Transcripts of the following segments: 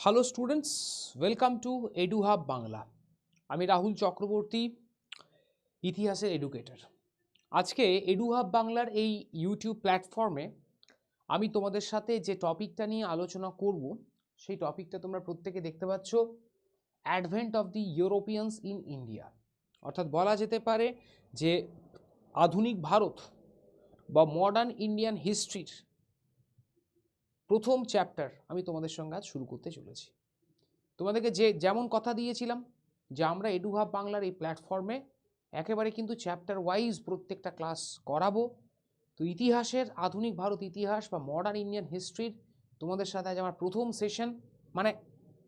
Hello students, welcome to edu hub Bangla. আমি রাহুল চক্রবর্তী, ইতিহাসের educator. আজকে এডু হাব বাংলার এই ইউটিউব প্ল্যাটফর্মে আমি তোমাদের সাথে যে টপিকটা নিয়ে আলোচনা করব সেই টপিকটা তোমরা প্রত্যেকে দেখতে পাচ্ছ, advent of the Europeans in India. অর্থাৎ বলা যেতে পারে যে আধুনিক ভারত বা মডার্ন ইন্ডিয়ান হিস্ট্রির প্রথম চ্যাপ্টার আমি তোমাদের সঙ্গে আজ শুরু করতে চলেছি। তোমাদেরকে যেমন কথা দিয়েছিলাম যে আমরা এডু হাব বাংলার এই প্ল্যাটফর্মে একেবারে কিন্তু চ্যাপ্টার ওয়াইজ প্রত্যেকটা ক্লাস করাবো। তো ইতিহাসের আধুনিক ভারত ইতিহাস বা মডার্ন ইন্ডিয়ান হিস্ট্রির তোমাদের সাথে আজ আমার প্রথম সেশন, মানে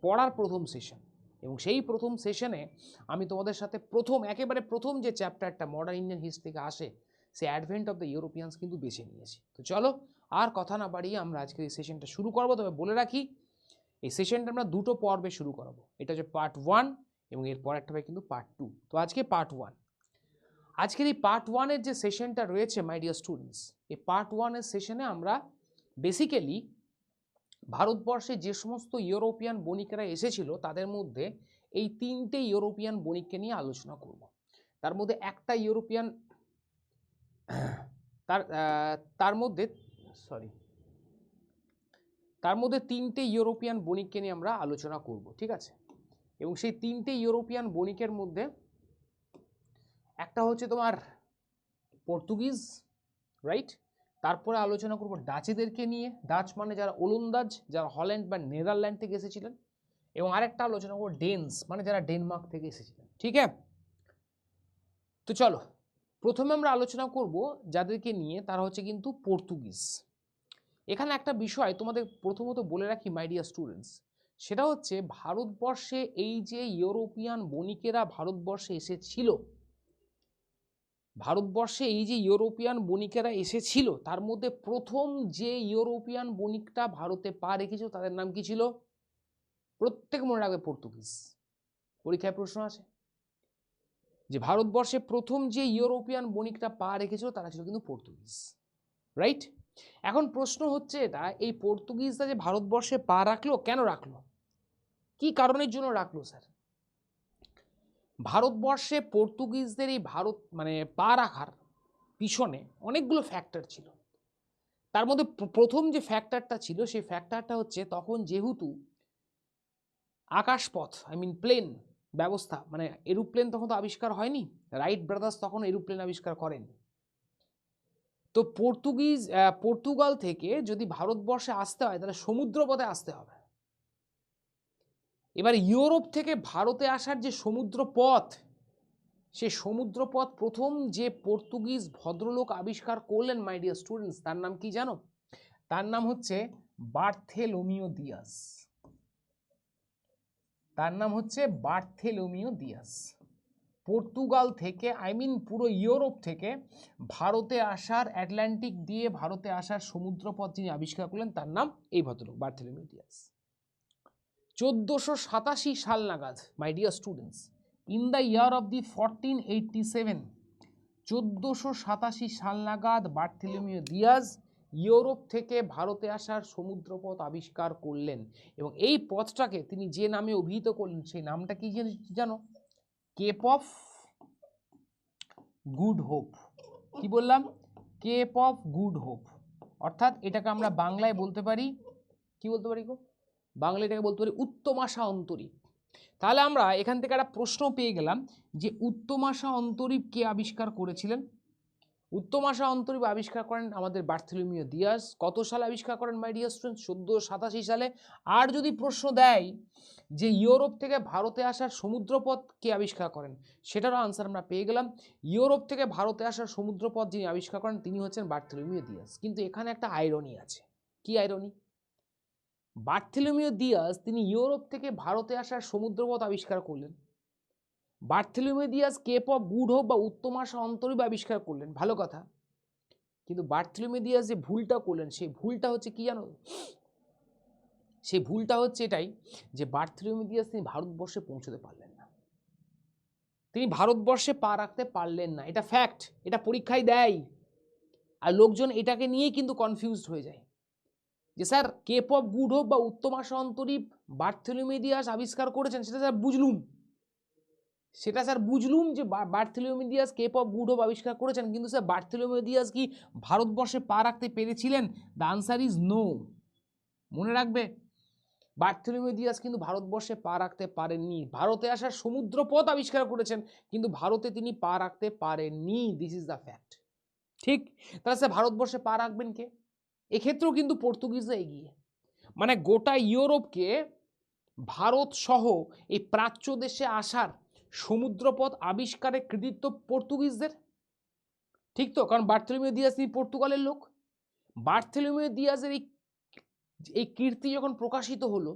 পড়ার প্রথম সেশন। এবং সেই প্রথম সেশনে আমি তোমাদের সাথে একেবারে প্রথম যে চ্যাপ্টারটা মডার্ন ইন্ডিয়ান হিস্ট্রি থেকে আসে, সে অ্যাডভেন্ট অফ দ্য ইউরোপিয়ানস কিন্তু বেছে নিয়েছি। তো চলো আর কথা না বাড়িয়ে আমরা আজকের এই সেশনটা শুরু করবো। তবে বলে রাখি, এই সেশনটা আমরা দুটো পর্বে শুরু করাবো। এটা হচ্ছে পার্ট 1 এবং এর পরেরটা হবে কিন্তু পার্ট 2। তো আজকে পার্ট 1। আজকের এই পার্ট 1-এর যে সেশনটা রয়েছে মাই ডিয়ার স্টুডেন্টস, এই পার্ট 1-এর সেশনে আমরা বেসিক্যালি ভারতবর্ষে যে সমস্ত ইউরোপিয়ান বণিকেরা এসেছিল তাদের মধ্যে এই তিনটে ইউরোপিয়ান বণিককে নিয়ে আলোচনা করব। তার মধ্যে একটা ইউরোপিয়ান তার মধ্যে তিনটে ইউরোপিয়ান বণিককে নিয়ে আমরা আলোচনা করব, ঠিক আছে? এবং সেই তিনটে ইউরোপিয়ান বণিকের মধ্যে একটা হচ্ছে তোমার পর্তুগিজ, রাইট? তারপরে আলোচনা করব ডাচেদেরকে নিয়ে, ডাচ মানে যারা ওলন্দাজ, যারা হল্যান্ড বা নেদারল্যান্ড থেকে এসেছিলেন। এবং আরেকটা আলোচনা করব ডেনস, মানে যারা ডেনমার্ক থেকে এসেছিলেন, ঠিক আছে? তো চলো, প্রথমে আমরা আলোচনা করব যাদেরকে নিয়ে, তারা হচ্ছে কিন্তু পর্তুগিজ। এখানে একটা বিষয় তোমাদের প্রথমত বলে রাখি মাই ডিয়ার স্টুডেন্টস, সেটা হচ্ছে ভারতবর্ষে এই যে ইউরোপিয়ান বণিকেরা ভারতবর্ষে এসেছিল, তার মধ্যে প্রথম যে ইউরোপিয়ান বণিকটা ভারতে পা রেখেছিল তাদের নাম কি ছিল? প্রত্যেক মনে রাখবে, পর্তুগিজ। পরীক্ষায় প্রশ্ন আছে যে ভারতবর্ষে প্রথম যে ইউরোপিয়ান বণিকটা পা রেখেছিল তারা ছিল কিন্তু পর্তুগিজ, রাইট? এখন প্রশ্ন হচ্ছে এটা, এই পর্তুগিজরা যে ভারতবর্ষে পা রাখলো, কেন রাখলো, কি কারণের জন্য রাখলো স্যার? ভারতবর্ষে পর্তুগিজদের এই পা রাখার পিছনে অনেকগুলো ফ্যাক্টর ছিল। তার মধ্যে প্রথম যে ফ্যাক্টরটা ছিল সেই ফ্যাক্টরটা হচ্ছে, তখন যেহেতু আকাশপথ প্লেন ব্যবস্থা, মানে এরোপ্লেন তখন তো আবিষ্কার হয়নি, রাইট ব্রাদার্স তখন এরোপ্লেন আবিষ্কার করেন। তো পর্তুগাল থেকে যদি ভারতবর্ষে আসতে হয় তাহলে সমুদ্রপথে আসতে হবে। এবার ইউরোপ থেকে ভারতে আসার যে সমুদ্রপথ, সে সমুদ্রপথ প্রথম যে পর্তুগিজ ভদ্রলোক আবিষ্কার করলেন মাই ডিয়ার স্টুডেন্টস, তার নাম কি জানো? তার নাম হচ্ছে বার্থেলোমিও দিয়াস। পর্তুগাল থেকে, পুরো ইউরোপ থেকে ভারতে আসার, আটলান্টিক দিয়ে ভারতে আসার সমুদ্রপথ যিনি আবিষ্কার করলেন তার নাম এই ভদ্রলোক, বার্থেলোমিও দিয়াস। 1487 সাল নাগাদ মাই dear students, in the year of the 1487, 1487 সাল নাগাদ বার্থেলোমিও দিয়াজ ইউরোপ থেকে ভারতে আসার সমুদ্রপথ আবিষ্কার করলেন। এবং এই পথটাকে তিনি যে নামে অভিহিত করলেন সেই নামটা কি জানো? Cape of Good Hope. কি বললাম? Cape of Good Hope. অর্থাৎ এটাকে আমরা বাংলায় বলতে পারি, কি বলতে পারি গো? বাংলায় এটাকে বলতে পারি উত্তমাশা অন্তরীপ। তাহলে আমরা এখান থেকে একটা প্রশ্ন পেয়ে গেলাম যে উত্তমাশা অন্তরীপ কে আবিষ্কার করেছিলেন? উত্তমাশা অন্তরীপ আবিষ্কার করেন আমাদের বার্থেলোমিও দিয়াস। কত সালে আবিষ্কার করেন মাই ডিয়ার স্টুডেন্ট? 1487 সালে। আর যদি প্রশ্ন দেয় যে ইউরোপ থেকে ভারতে আসার সমুদ্রপথ কে আবিষ্কার করেন, সেটারও আনসার আমরা পেয়ে গেলাম। ইউরোপ থেকে ভারতে আসার সমুদ্রপথ যিনি আবিষ্কার করেন তিনি হচ্ছেন বার্থেলোমিও দিয়াস। কিন্তু এখানে একটা আইরনি আছে। কি আইরনি? বার্থেলোমিও দিয়াস তিনি ইউরোপ থেকে ভারতে আসার সমুদ্রপথ আবিষ্কার করলেন, Bartholomew Dias Cape of Good Hope বা উত্তমাশা অন্তরীপ আবিষ্কার করলেন, ভালো কথা। কিন্তু বার্থেলোমিও দিয়াস যে ভুলটা করলেন, সেই ভুলটা হচ্ছে কি জানো? সেই ভুলটা হচ্ছে এটাই যে বার্থেলোমিও দিয়াস তিনি ভারতবর্ষে পৌঁছতে পারলেন না, তিনি ভারতবর্ষে পা রাখতে পারলেন না। এটা ফ্যাক্ট, এটা পরীক্ষায় দেয়। আর লোকজন এটাকে নিয়ে কিন্তু কনফিউজড হয়ে যায় যে sir Cape of Good Hope বা উত্তম আশা অন্তরীপ বার্থোলোমিউ দিয়াস আবিষ্কার করেছেন, সেটা স্যার বুঝলুম যে Bartholomew Dias Cape of Good Hope আবিষ্কার করেছেন, কিন্তু স্যার বার্থোলোমিউ দিয়াস কি ভারতবর্ষে পা রাখতে পেরেছিলেন? The answer is no. মনে রাখবে, বার্থোলোমিউ দিয়াস কিন্তু ভারতবর্ষে পা রাখতে পারেননি। ভারতে আসার সমুদ্রপথ আবিষ্কার করেছেন, কিন্তু ভারতে তিনি পা রাখতে পারেননি। This is the fact. ঠিক, তাহলে স্যার ভারতবর্ষে পা রাখবেন কে? এক্ষেত্রেও কিন্তু পর্তুগিজরা এগিয়ে, মানে গোটা ইউরোপকে ভারত সহ এই প্রাচ্য দেশে আসার সমুদ্রপথ আবিষ্কারের কৃতিত্ব পর্তুগিজদের। ঠিক তো, কারণ বার্থোলোমিউ দিয়াস তিনি পর্তুগালের লোক। বার্থোলোমিউ দিয়াসের এই কীর্তি যখন প্রকাশিত হলো,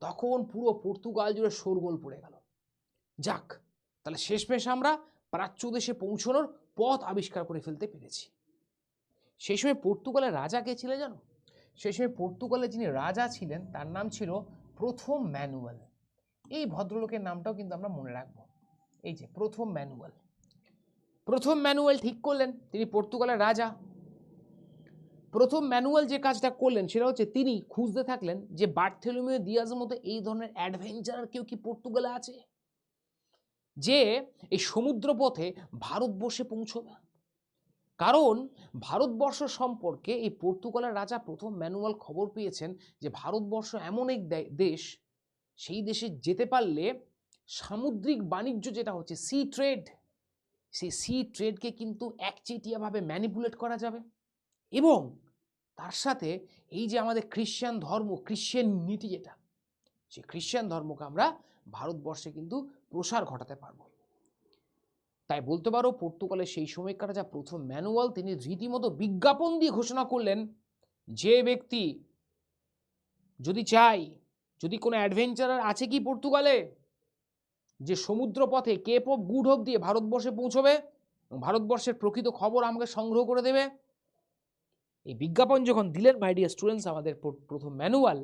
তখন পুরো পর্তুগাল জুড়ে শোরগোল পড়ে গেল। যাক, তাহলে শেষমেশ আমরা প্রাচ্য দেশে পৌঁছানোর পথ আবিষ্কার করে ফেলতে পেরেছি। সেই সময় পর্তুগালের রাজা কে ছিলেন জানো? সেই সময় পর্তুগালের যিনি রাজা ছিলেন তার নাম ছিল প্রথম ম্যানুয়েল। এই ভদ্রলোকের নামটাও কিন্তু আমরা মনে রাখবো। এই যে প্রথম ম্যানুয়েল ঠিক করলেন, তিনি পর্তুগালের রাজা। প্রথম ম্যানুয়েল যে কাজটা করলেন সেটা হচ্ছে তিনি খুঁজতে থাকলেন যে বার্থোলোমিউ দিয়াসের মতো এই ধরনের অ্যাডভেঞ্চারার কেউ কি পর্তুগালে আছে, যে এই সমুদ্রপথে ভারতবর্ষে পৌঁছবে। কারণ ভারতবর্ষ সম্পর্কে এই পর্তুগালের রাজা প্রথম ম্যানুয়েল খবর পেয়েছেন যে ভারতবর্ষ এমন এক দেশ, সেই দেশে যেতে পারলে সামুদ্রিক বাণিজ্য যেটা হচ্ছে সি ট্রেড, সেই সি ট্রেডকে কিন্তু একচেটিয়াভাবে ম্যানিপুলেট করা যাবে, এবং তার সাথে এই যে আমাদের খ্রিশ্চান ধর্ম, খ্রিশ্চান নীতি যেটা, সেই খ্রিশ্চান ধর্মকে আমরা ভারতবর্ষে কিন্তু প্রসার ঘটাতে পারবো। তাই বলতে পারো পর্তুগালের সেই সময়কার যা প্রথম ম্যানুয়াল, তিনি রীতিমতো বিজ্ঞাপন দিয়ে ঘোষণা করলেন যে ব্যক্তি যদি চাই, যদি কোনো অ্যাডভেঞ্চারার আছে কি পর্তুগালে, যে সমুদ্রপথে কেপ অফ গুড হোপ দিয়ে ভারতবর্ষে পৌঁছবে, ভারতবর্ষের প্রকৃত খবর আমাকে সংগ্রহ করে দেবে। এই বিজ্ঞাপন যখন দিলেন মাই ডিয়ার স্টুডেন্টস আমাদের প্রথম ম্যানুয়াল,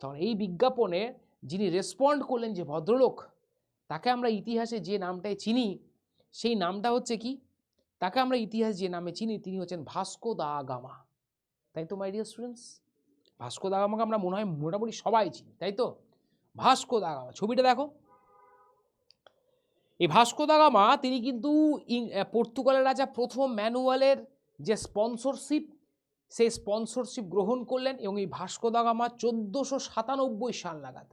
তখন এই বিজ্ঞাপনে যিনি রেসপন্ড করলেন যে ভদ্রলোক, তাকে আমরা ইতিহাসে যে নামটায় চিনি, সেই নামটা হচ্ছে কি, তাকে আমরা ইতিহাস যে নামে চিনি তিনি হচ্ছেন ভাস্কো দা গামা। তাই তো my dear students, Vasco da গামাকে আমরা মনে হয় মোটামুটি সবাই চিনি, তাই তো? ভাস্কো দা গামা, ছবিটা দেখো। এই ভাস্কো দা গামা তিনি কিন্তু পর্তুগালের রাজা প্রথম ম্যানুয়ালের যে স্পন্সরশিপ, সেই স্পন্সরশিপ গ্রহণ করলেন, এবং এই ভাস্কো দা গামা 1497 সাল নাগাদ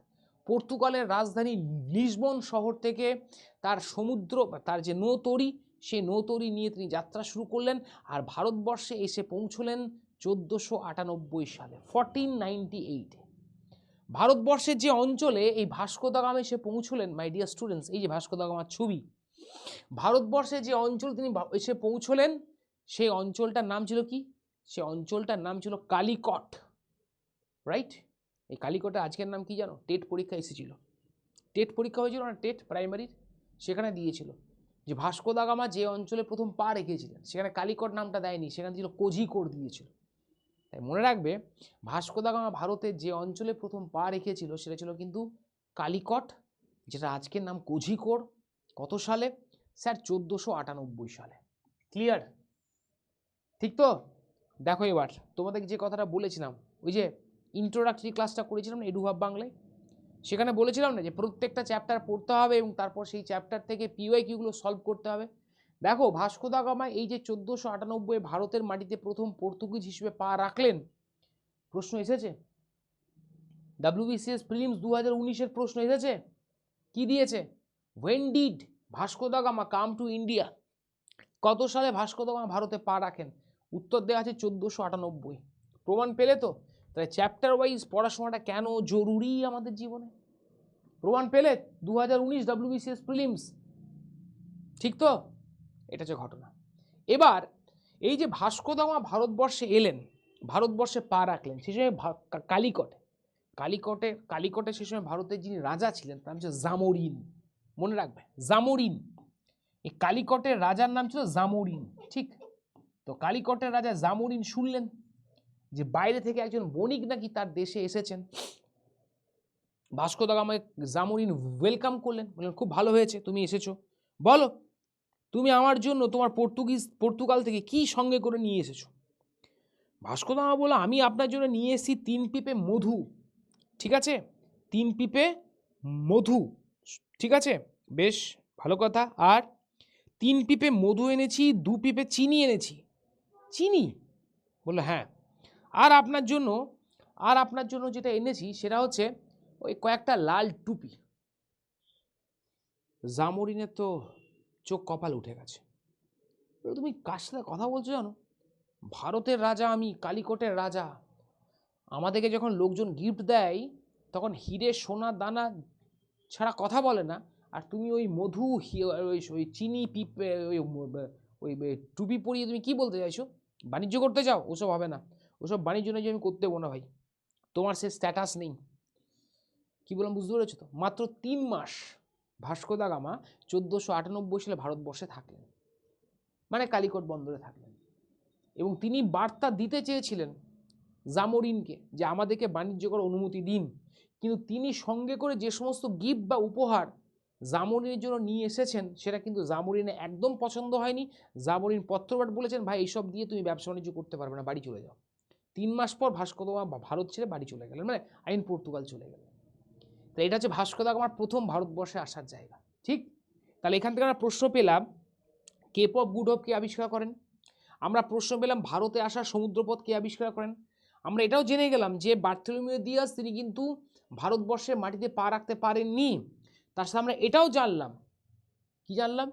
পর্তুগালের রাজধানী লিসবন শহর থেকে তার সমুদ্র, তার যে নৌতরি, সেই নৌতরি নিয়ে তিনি যাত্রা শুরু করলেন, আর ভারতবর্ষে এসে পৌঁছলেন 1498 সালে, 1498। ভারতবর্ষের যে অঞ্চলে এই ভাস্কো দা গামা এসে পৌঁছলেন মাই ডিয়ার স্টুডেন্টস, এই যে ভাস্কো দা গামার ছবি, ভারতবর্ষে যে অঞ্চল তিনি এসে পৌঁছলেন সেই অঞ্চলটার নাম ছিল কি? সে অঞ্চলটার নাম ছিল কালিকট, রাইট? এই কালিকটের আজকের নাম কি জানো? টেট পরীক্ষা এসেছিল, টেট পরীক্ষা হয়েছিল না, টেট প্রাইমারির, সেখানে দিয়েছিল যে ভাস্কো দা গামা যে অঞ্চলে প্রথম পা রেখেছিলেন সেখানে কালিকট নামটা দেয়নি, সেখানে ছিল কোঝিকোড দিয়েছিল। তাই মনে রাখবে, ভাস্কো দা গামা ভারতের যে অঞ্চলে প্রথম পা রেখেছিল সেটা ছিল কিন্তু কালিকট, যেটা আজকের নাম কোঝিকোড। কত সালে স্যার? 1498 সালে। ক্লিয়ার? ঠিক তো? দেখো এবার তোমাদের যে কথাটা বলেছিলাম, ওই যে ইন্ট্রোডাক্টরি ক্লাসটা করেছিলাম এডুহাব বাংলায়, সেখানে বলেছিলাম না যে প্রত্যেকটা চ্যাপ্টার পড়তে হবে এবং তারপর সেই চ্যাপ্টার থেকে পিওয়াইকিউগুলো সলভ করতে হবে। দেখো ভাস্কো দা গামা এই যে 1498 ভারতের মাটিতে প্রথম পর্তুগিজ হিসেবে পা রাখলেন, প্রশ্ন এসেছে WBCS প্রিলিমস 2019-এর প্রশ্ন এসেছে, কি দিয়েছে? When did Vasco da Gama come to India? কত সালে ভাস্কো দা গামা ভারতে পা রাখেন? উত্তর দেওয়া আছে 1498। প্রমাণ পেলে তো? তাহলে চ্যাপ্টার ওয়াইজ পড়াশোনাটা কেন জরুরি আমাদের জীবনে? প্রমাণ পেলে? 2019 WBCS প্রিলিমস, ঠিক তো? এটা হচ্ছে ঘটনা। এবার এই যে ভাস্কো দা গামা ভারতবর্ষে এলেন, ভারতবর্ষে পা রাখলেন, সেই সময় কালিকটে সেই সময় ভারতের যিনি রাজা ছিলেন তার নাম হচ্ছে জামোরিন। মনে রাখবে, জামোরিন। এই কালিকটের রাজার নাম ছিল জামোরিন, ঠিক তো? কালিকটের রাজা জামোরিন শুনলেন যে বাইরে থেকে একজন বণিক নাকি তার দেশে এসেছেন। ভাস্কো দা গামাকে জামোরিন ওয়েলকাম করলেন, বললেন খুব ভালো হয়েছে তুমি এসেছো, বলো তুমি আমার জন্য তোমার পর্তুগাল থেকে কি সঙ্গে করে নিয়ে এসেছো। ভাস্কো দা গামা বলল, আমি আপনার জন্য নিয়ে এসেছি 3 পিপে মধু। ঠিক আছে, 3 পিপে মধু, ঠিক আছে, বেশ ভালো কথা। আর 3 পিপে মধু এনেছি, 2 পিপে চিনি এনেছি। চিনি? বললো হ্যাঁ। আর আপনার জন্য যেটা এনেছি সেটা হচ্ছে ওই কয়েকটা লাল টুপি। জামরিনের তো চোখ কপাল উঠে গেছে। তুমি কার সাথে কথা বলছো জানো? ভারতের রাজা আমি, কালিকটের রাজা। আমাদেরকে যখন লোকজন গিফট দেয় তখন হিরে সোনা দানা ছাড়া কথা বলে না। আর তুমি ওই মধু, ওই চিনি পিপে, ওই টুপি পরিয়ে তুমি কি বলতে চাইছো? বাণিজ্য করতে চাও? ওসব হবে না, ওসব বাণিজ্য নিয়ে আমি করতে দেবো না ভাই, তোমার সে স্ট্যাটাস নেই। কি বললাম বুঝতে পেরেছো তো? মাত্র 3 মাস ভাস্কো দা গামা 1498 সালে ভারতবর্ষে থাকলেন, মানে কালিকট বন্দরে থাকলেন। এবং তিনি বার্তা দিতে চেয়েছিলেন জামোরিনকে যে আমাদেরকে বাণিজ্য করার অনুমতি দিন। কিন্তু তিনি সঙ্গে করে যে সমস্ত গিফট বা উপহার জামোরিনের জন্য নিয়ে এসেছেন সেটা কিন্তু জামোরিনের একদম পছন্দ হয়নি। জামোরিন পত্রপাঠ বলেছেন, ভাই এইসব দিয়ে তুমি ব্যবসা বাণিজ্য করতে পারবে না, বাড়ি চলে যাও। 3 মাস পর ভাস্কো দা গামা ভারত ছেড়ে বাড়ি চলে গেলেন, মানে আইন পর্তুগাল চলে গেলেন। তো এটা হচ্ছে ভাস্কো দা গামার প্রথম ভারতবর্ষে আসার জায়গা। ঠিক, তাহলে এখান থেকে আমরা প্রশ্ন পেলাম কেপ অফ গুড হোপ কে আবিষ্কার করেন। আমরা প্রশ্ন পেলাম ভারতে আসার সমুদ্রপথ কে আবিষ্কার করেন। আমরা এটাও জেনে গেলাম যে বার্থোলোমিও দিয়াস তিনি কিন্তু ভারতবর্ষের মাটিতে পা রাখতে পারেননি। তার সাথে আমরা এটাও জানলাম, কি জানলাম,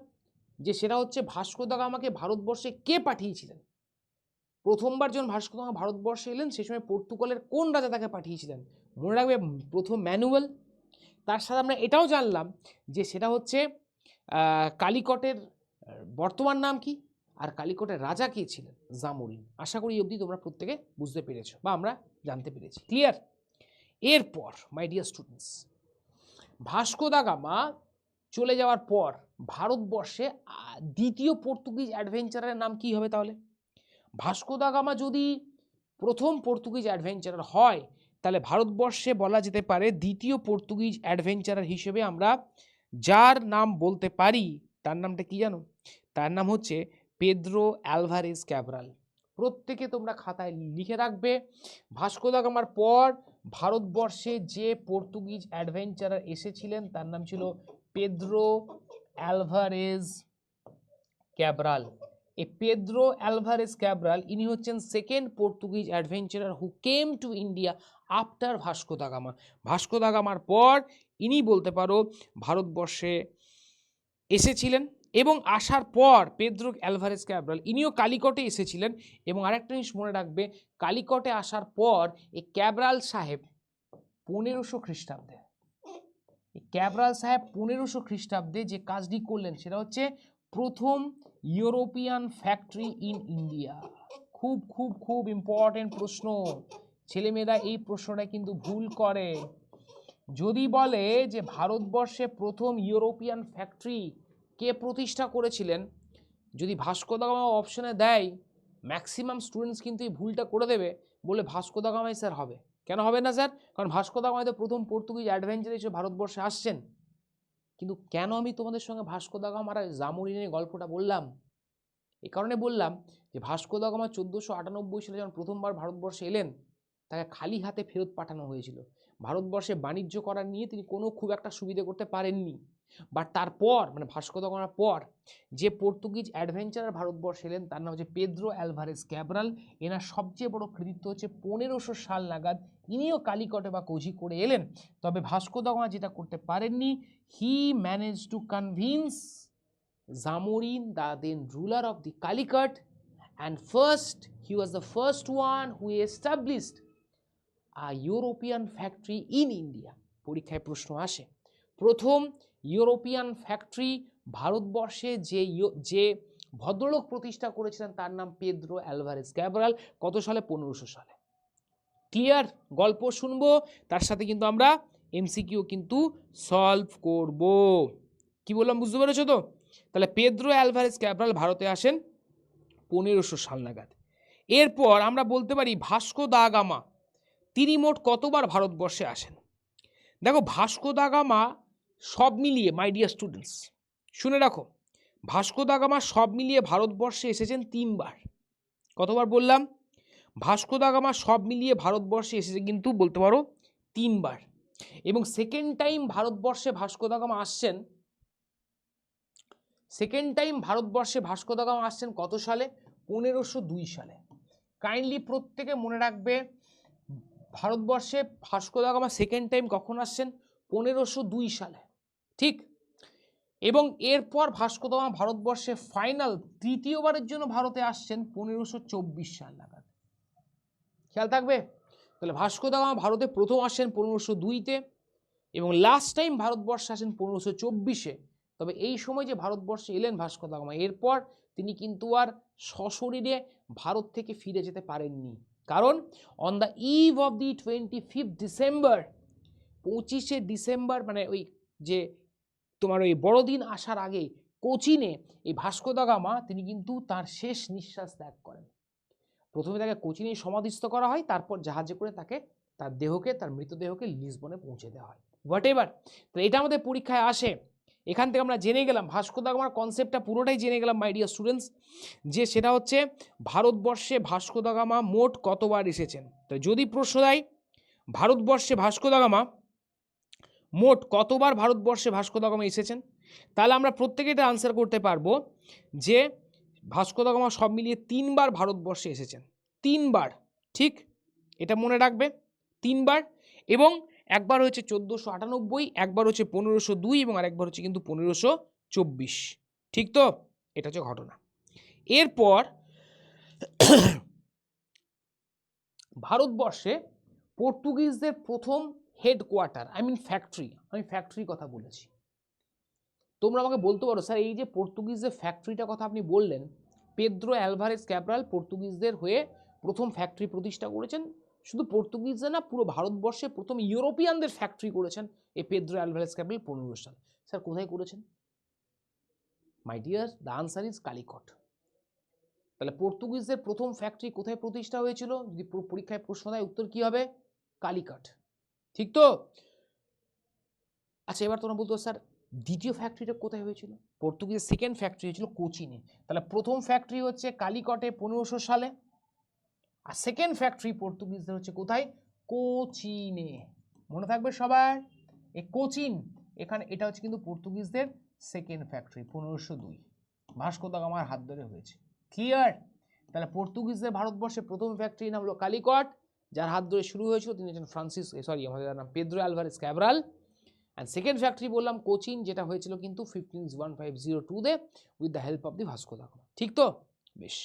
যে সেটা হচ্ছে ভাস্কো দা গামাকে ভারতবর্ষে কে পাঠিয়েছিলেন। প্রথমবার যখন ভাস্কো দা গামা ভারতবর্ষে এলেন সেই সময় পর্তুগালের কোন রাজা তাকে পাঠিয়েছিলেন? মনে রাখবে, প্রথম ম্যানুয়াল। তার সাথে আমরা এটাও জানলাম যে সেটা হচ্ছে কালিকটের বর্তমান নাম কি, আর কালিকটের রাজা কে ছিলেন? জামোরিন। আশা করি অবধি তোমরা প্রত্যেকে বুঝতে পেরেছো বা আমরা জানতে পেরেছি। ক্লিয়ার? এরপর মাই dear students, Vasco da gamma চলে যাওয়ার পর ভারতবর্ষে দ্বিতীয় পর্তুগিজ অ্যাডভেঞ্চারের নাম কি হবে তাহলে? ভাস্কো দা গামা যদি প্রথম পর্তুগিজ অ্যাডভেঞ্চারার হয় তাহলে ভারতবর্ষে বলা যেতে পারে দ্বিতীয় পর্তুগিজ অ্যাডভেঞ্চারার হিসেবে আমরা যার নাম বলতে পারি তার নামটা কি জানো? তার নাম হচ্ছে পেদ্রো অ্যালভারেজ ক্যাব্রাল। প্রত্যেকে তোমরা খাতায় লিখে রাখবে, ভাস্কো দা গামার পর ভারতবর্ষে যে পর্তুগিজ অ্যাডভেঞ্চারার এসেছিলেন তার নাম ছিল পেদ্রো অ্যালভারেজ ক্যাব্রাল। এই পেদ্রো অ্যালভারেজ ক্যাব্রাল ইনি হচ্ছেন second Portuguese adventurer who came to India after Vasco da Gama. Vasco da গামার পর ইনি বলতে পারো ভারতবর্ষে এসেছিলেন। এবং আসার পর পেদ্রো অ্যালভারেজ ক্যাব্রাল ইনিও কালিকটে এসেছিলেন। এবং আরেকটা জিনিস মনে রাখবে, কালিকটে আসার পর এই ক্যাব্রাল সাহেব 1500 খ্রিস্টাব্দে, ক্যাব্রাল সাহেব 1500 খ্রিস্টাব্দে যে কাজটি করলেন সেটা হচ্ছে প্রথম ইউরোপিয়ান ফ্যাক্টরি ইন ইন্ডিয়া। খুব খুব খুব ইম্পর্টেন্ট প্রশ্ন, ছেলেমেয়েরা এই প্রশ্নটা কিন্তু ভুল করে। যদি বলে যে ভারতবর্ষে প্রথম ইউরোপিয়ান ফ্যাক্টরি কে প্রতিষ্ঠা করেছিলেন, যদি ভাস্কো দা গামা অপশনে দেয় ম্যাক্সিমাম স্টুডেন্টস কিন্তু এই ভুলটা করে দেবে, বলে ভাস্কো দা গামাই স্যার হবে। কেন হবে না স্যার? কারণ ভাস্কো দা গামা তো প্রথম পর্তুগিজ অ্যাডভেঞ্চার হিসেবে ভারতবর্ষে আসছেন। কিন্তু কেন আমি তোমাদের সঙ্গে ভাস্কো দা গামার জামোরিনের গল্পটা বললাম? এই কারণে বললাম যে ভাস্কো দা গামা 1498 সালে যখন প্রথমবার ভারতবর্ষে এলেন তাকে খালি হাতে ফেরত পাঠানো হয়েছিল। ভারতবর্ষে বাণিজ্য করার নিয়ে তিনি কোনো খুব একটা সুবিধা করতে পারেননি। বাট তারপর মানে ভাস্কো দা গামার পর যে পর্তুগিজ অ্যাডভেঞ্চারার ভারতবর্ষে এলেন তার নাম হচ্ছে পেদ্রো অ্যালভারেজ ক্যাব্রাল। এনার সবচেয়ে বড় কৃতিত্ব হচ্ছে 1500 সাল নাগাদ ইনিও কালিকটে বা কোঝিকোড়ে এলেন। তবে ভাস্কো দা গামা যেটা করতে পারেননি, হি manage to convince Zamorin, the then ruler of the Calicut, and first he was the first one who established a European factory in India. পরীক্ষায় প্রশ্ন আসে, প্রথম ইউরোপিয়ান ফ্যাক্টরি ভারতবর্ষে যে ভদ্রলোক প্রতিষ্ঠা করেছিলেন তার নাম পেদ্রো অ্যালভারেজ ক্যাব্রাল। কত সালে? 1500 সালে। ক্লিয়ার? গল্প শুনবো, তার সাথে কিন্তু আমরা এমসিকিউ কিন্তু সলভ করব। কি বললাম বুঝতে পেরেছো তো? তাহলে পেদ্রো অ্যালভারেজ ক্যাব্রাল ভারতে আসেন 1500 সাল নাগাদ। এরপর আমরা বলতে পারি ভাস্কো দা গামা তিনি মোট কতবার ভারতবর্ষে আসেন? দেখো ভাস্কো দা গামা সব মিলিয়ে, মাই ডিয়ার স্টুডেন্টস শুনে রাখো, ভাস্কো দা গামা সব মিলিয়ে ভারতবর্ষে এসেছেন 3 বার। কতবার বললাম? ভাস্কো দা গামা সব মিলিয়ে ভারতবর্ষে এসেছে কিন্তু বলতে পারো 3 বার, এবং সেকেন্ড টাইম ভারতবর্ষে ভাস্কো দা গামা আসছেন, সেকেন্ড টাইম ভারতবর্ষে ভাস্কো দা গামা আসছেন কত সালে? 1502 সালে। কাইন্ডলি প্রত্যেকে মনে রাখবে, ভারতবর্ষে Vasco da gamma second time কখন আসছেন? 1502 সালে, ঠিক। এবং এরপর ভাস্কো দা গামা ভারতবর্ষে ফাইনাল তৃতীয়বারের জন্য ভারতে আসছেন 1524 সাল নাগাদ। খেয়াল থাকবে। তাহলে ভাস্কো দা গামা ভারতে প্রথম আসছেন 1502-তে এবং লাস্ট টাইম ভারতবর্ষে আসেন 1524-এ। তবে এই সময় যে ভারতবর্ষে এলেন ভাস্কো দা গামা, এরপর তিনি কিন্তু আর সশরীরে ভারত থেকে ফিরে যেতে পারেননি, কারণ on the eve of the 25 December, 25শে ডিসেম্বর, মানে ওই যে তোমার ওই বড়দিন আসার আগে কোচিনে এই ভাস্কো দা গামা তিনি কিন্তু তার শেষ নিঃশ্বাস ত্যাগ করেন। প্রথমে তাকে কোচিনে সমাধিস্থ করা হয়, তারপর জাহাজে করে তাকে তার দেহকে, তার মৃতদেহকে লিসবনে পৌঁছে দেওয়া হয়। হোয়াট এভার, তো এটা আমাদের পরীক্ষায় আসে। এখান থেকে আমরা জেনে গেলাম ভাস্কো দা গামার কনসেপ্টটা পুরোটাই জেনে গেলাম মাই ডিয়ার স্টুডেন্টস, যে সেটা হচ্ছে ভারতবর্ষে ভাস্কো দা গামা মোট কতবার এসেছেন। তো যদি প্রশ্ন দেয় ভারতবর্ষে ভাস্কো দা গামা মোট কতবার ভারতবর্ষে ভাস্কো দা গামা এসেছেন, তাহলে আমরা প্রত্যেকে এটা আনসার করতে পারবো যে ভাস্কো দা গামা সব মিলিয়ে 3 বার ভারতবর্ষে এসেছেন। 3 বার, ঠিক, এটা মনে রাখবে, 3 বার। এবং একবার হচ্ছে 1498, একবার হচ্ছে 1502 এবং আরেকবার হচ্ছে কিন্তু 1524, ঠিক তো? এটা হচ্ছে ঘটনা। এরপর ভারতবর্ষে পর্তুগিজদের প্রথম হেডকোয়ার্টার, ফ্যাক্টরি, আমি ফ্যাক্টরির কথা বলেছি। তোমরা আমাকে বলতে পারো স্যার এই যে পর্তুগিজদের ফ্যাক্টরিটার কথা আপনি বললেন, পেদ্রো অ্যালভারেজ ক্যাব্রাল পর্তুগিজদের হয়ে প্রথম ফ্যাক্টরি প্রতিষ্ঠা করেছেন। শুধু পর্তুগিজদের না, পুরো ভারতবর্ষে প্রথম ইউরোপিয়ানদের ফ্যাক্টরি করেছেন এই পেদ্রো অ্যালভারেজ ক্যাব্রাল 15 সাল। স্যার কোথায় করেছেন? My dear, the answer is Calicut. তাহলে পর্তুগিজদের প্রথম ফ্যাক্টরি কোথায় প্রতিষ্ঠা হয়েছিল? যদি পরীক্ষায় প্রশ্ন দেয় উত্তর কি হবে? কালিকট, ঠিক তো? আচ্ছা, এবার তোমরা বলতো স্যার দ্বিতীয় ফ্যাক্টরিটা কোথায় হয়েছিল? পর্তুগিজের সেকেন্ড ফ্যাক্টরি হয়েছিল কোচিনে। তাহলে প্রথম ফ্যাক্টরি হচ্ছে কালিকটে 1500 সালে, আর সেকেন্ড ফ্যাক্টরি পর্তুগিজদের হচ্ছে কোথায়? কোচিনে। মনে থাকবে সবার, এই কোচিন, এখানে এটা হচ্ছে কিন্তু পর্তুগিজদের সেকেন্ড ফ্যাক্টরি 1502, ভাস্কো দা গামার হাত ধরে হয়েছে। ক্লিয়ার? তাহলে পর্তুগিজদের ভারতবর্ষে প্রথম ফ্যাক্টরি নাম হলো কালিকট, যার হাত ধরে শুরু হয়েছিল তিনি হচ্ছেন আমাদের নাম Pedro Alvares Cabral. And second factory বললাম কোচিন, যেটা হয়েছিল কিন্তু 1502-তে with the help of the Vasco da Gama, ঠিক তো? বেশ,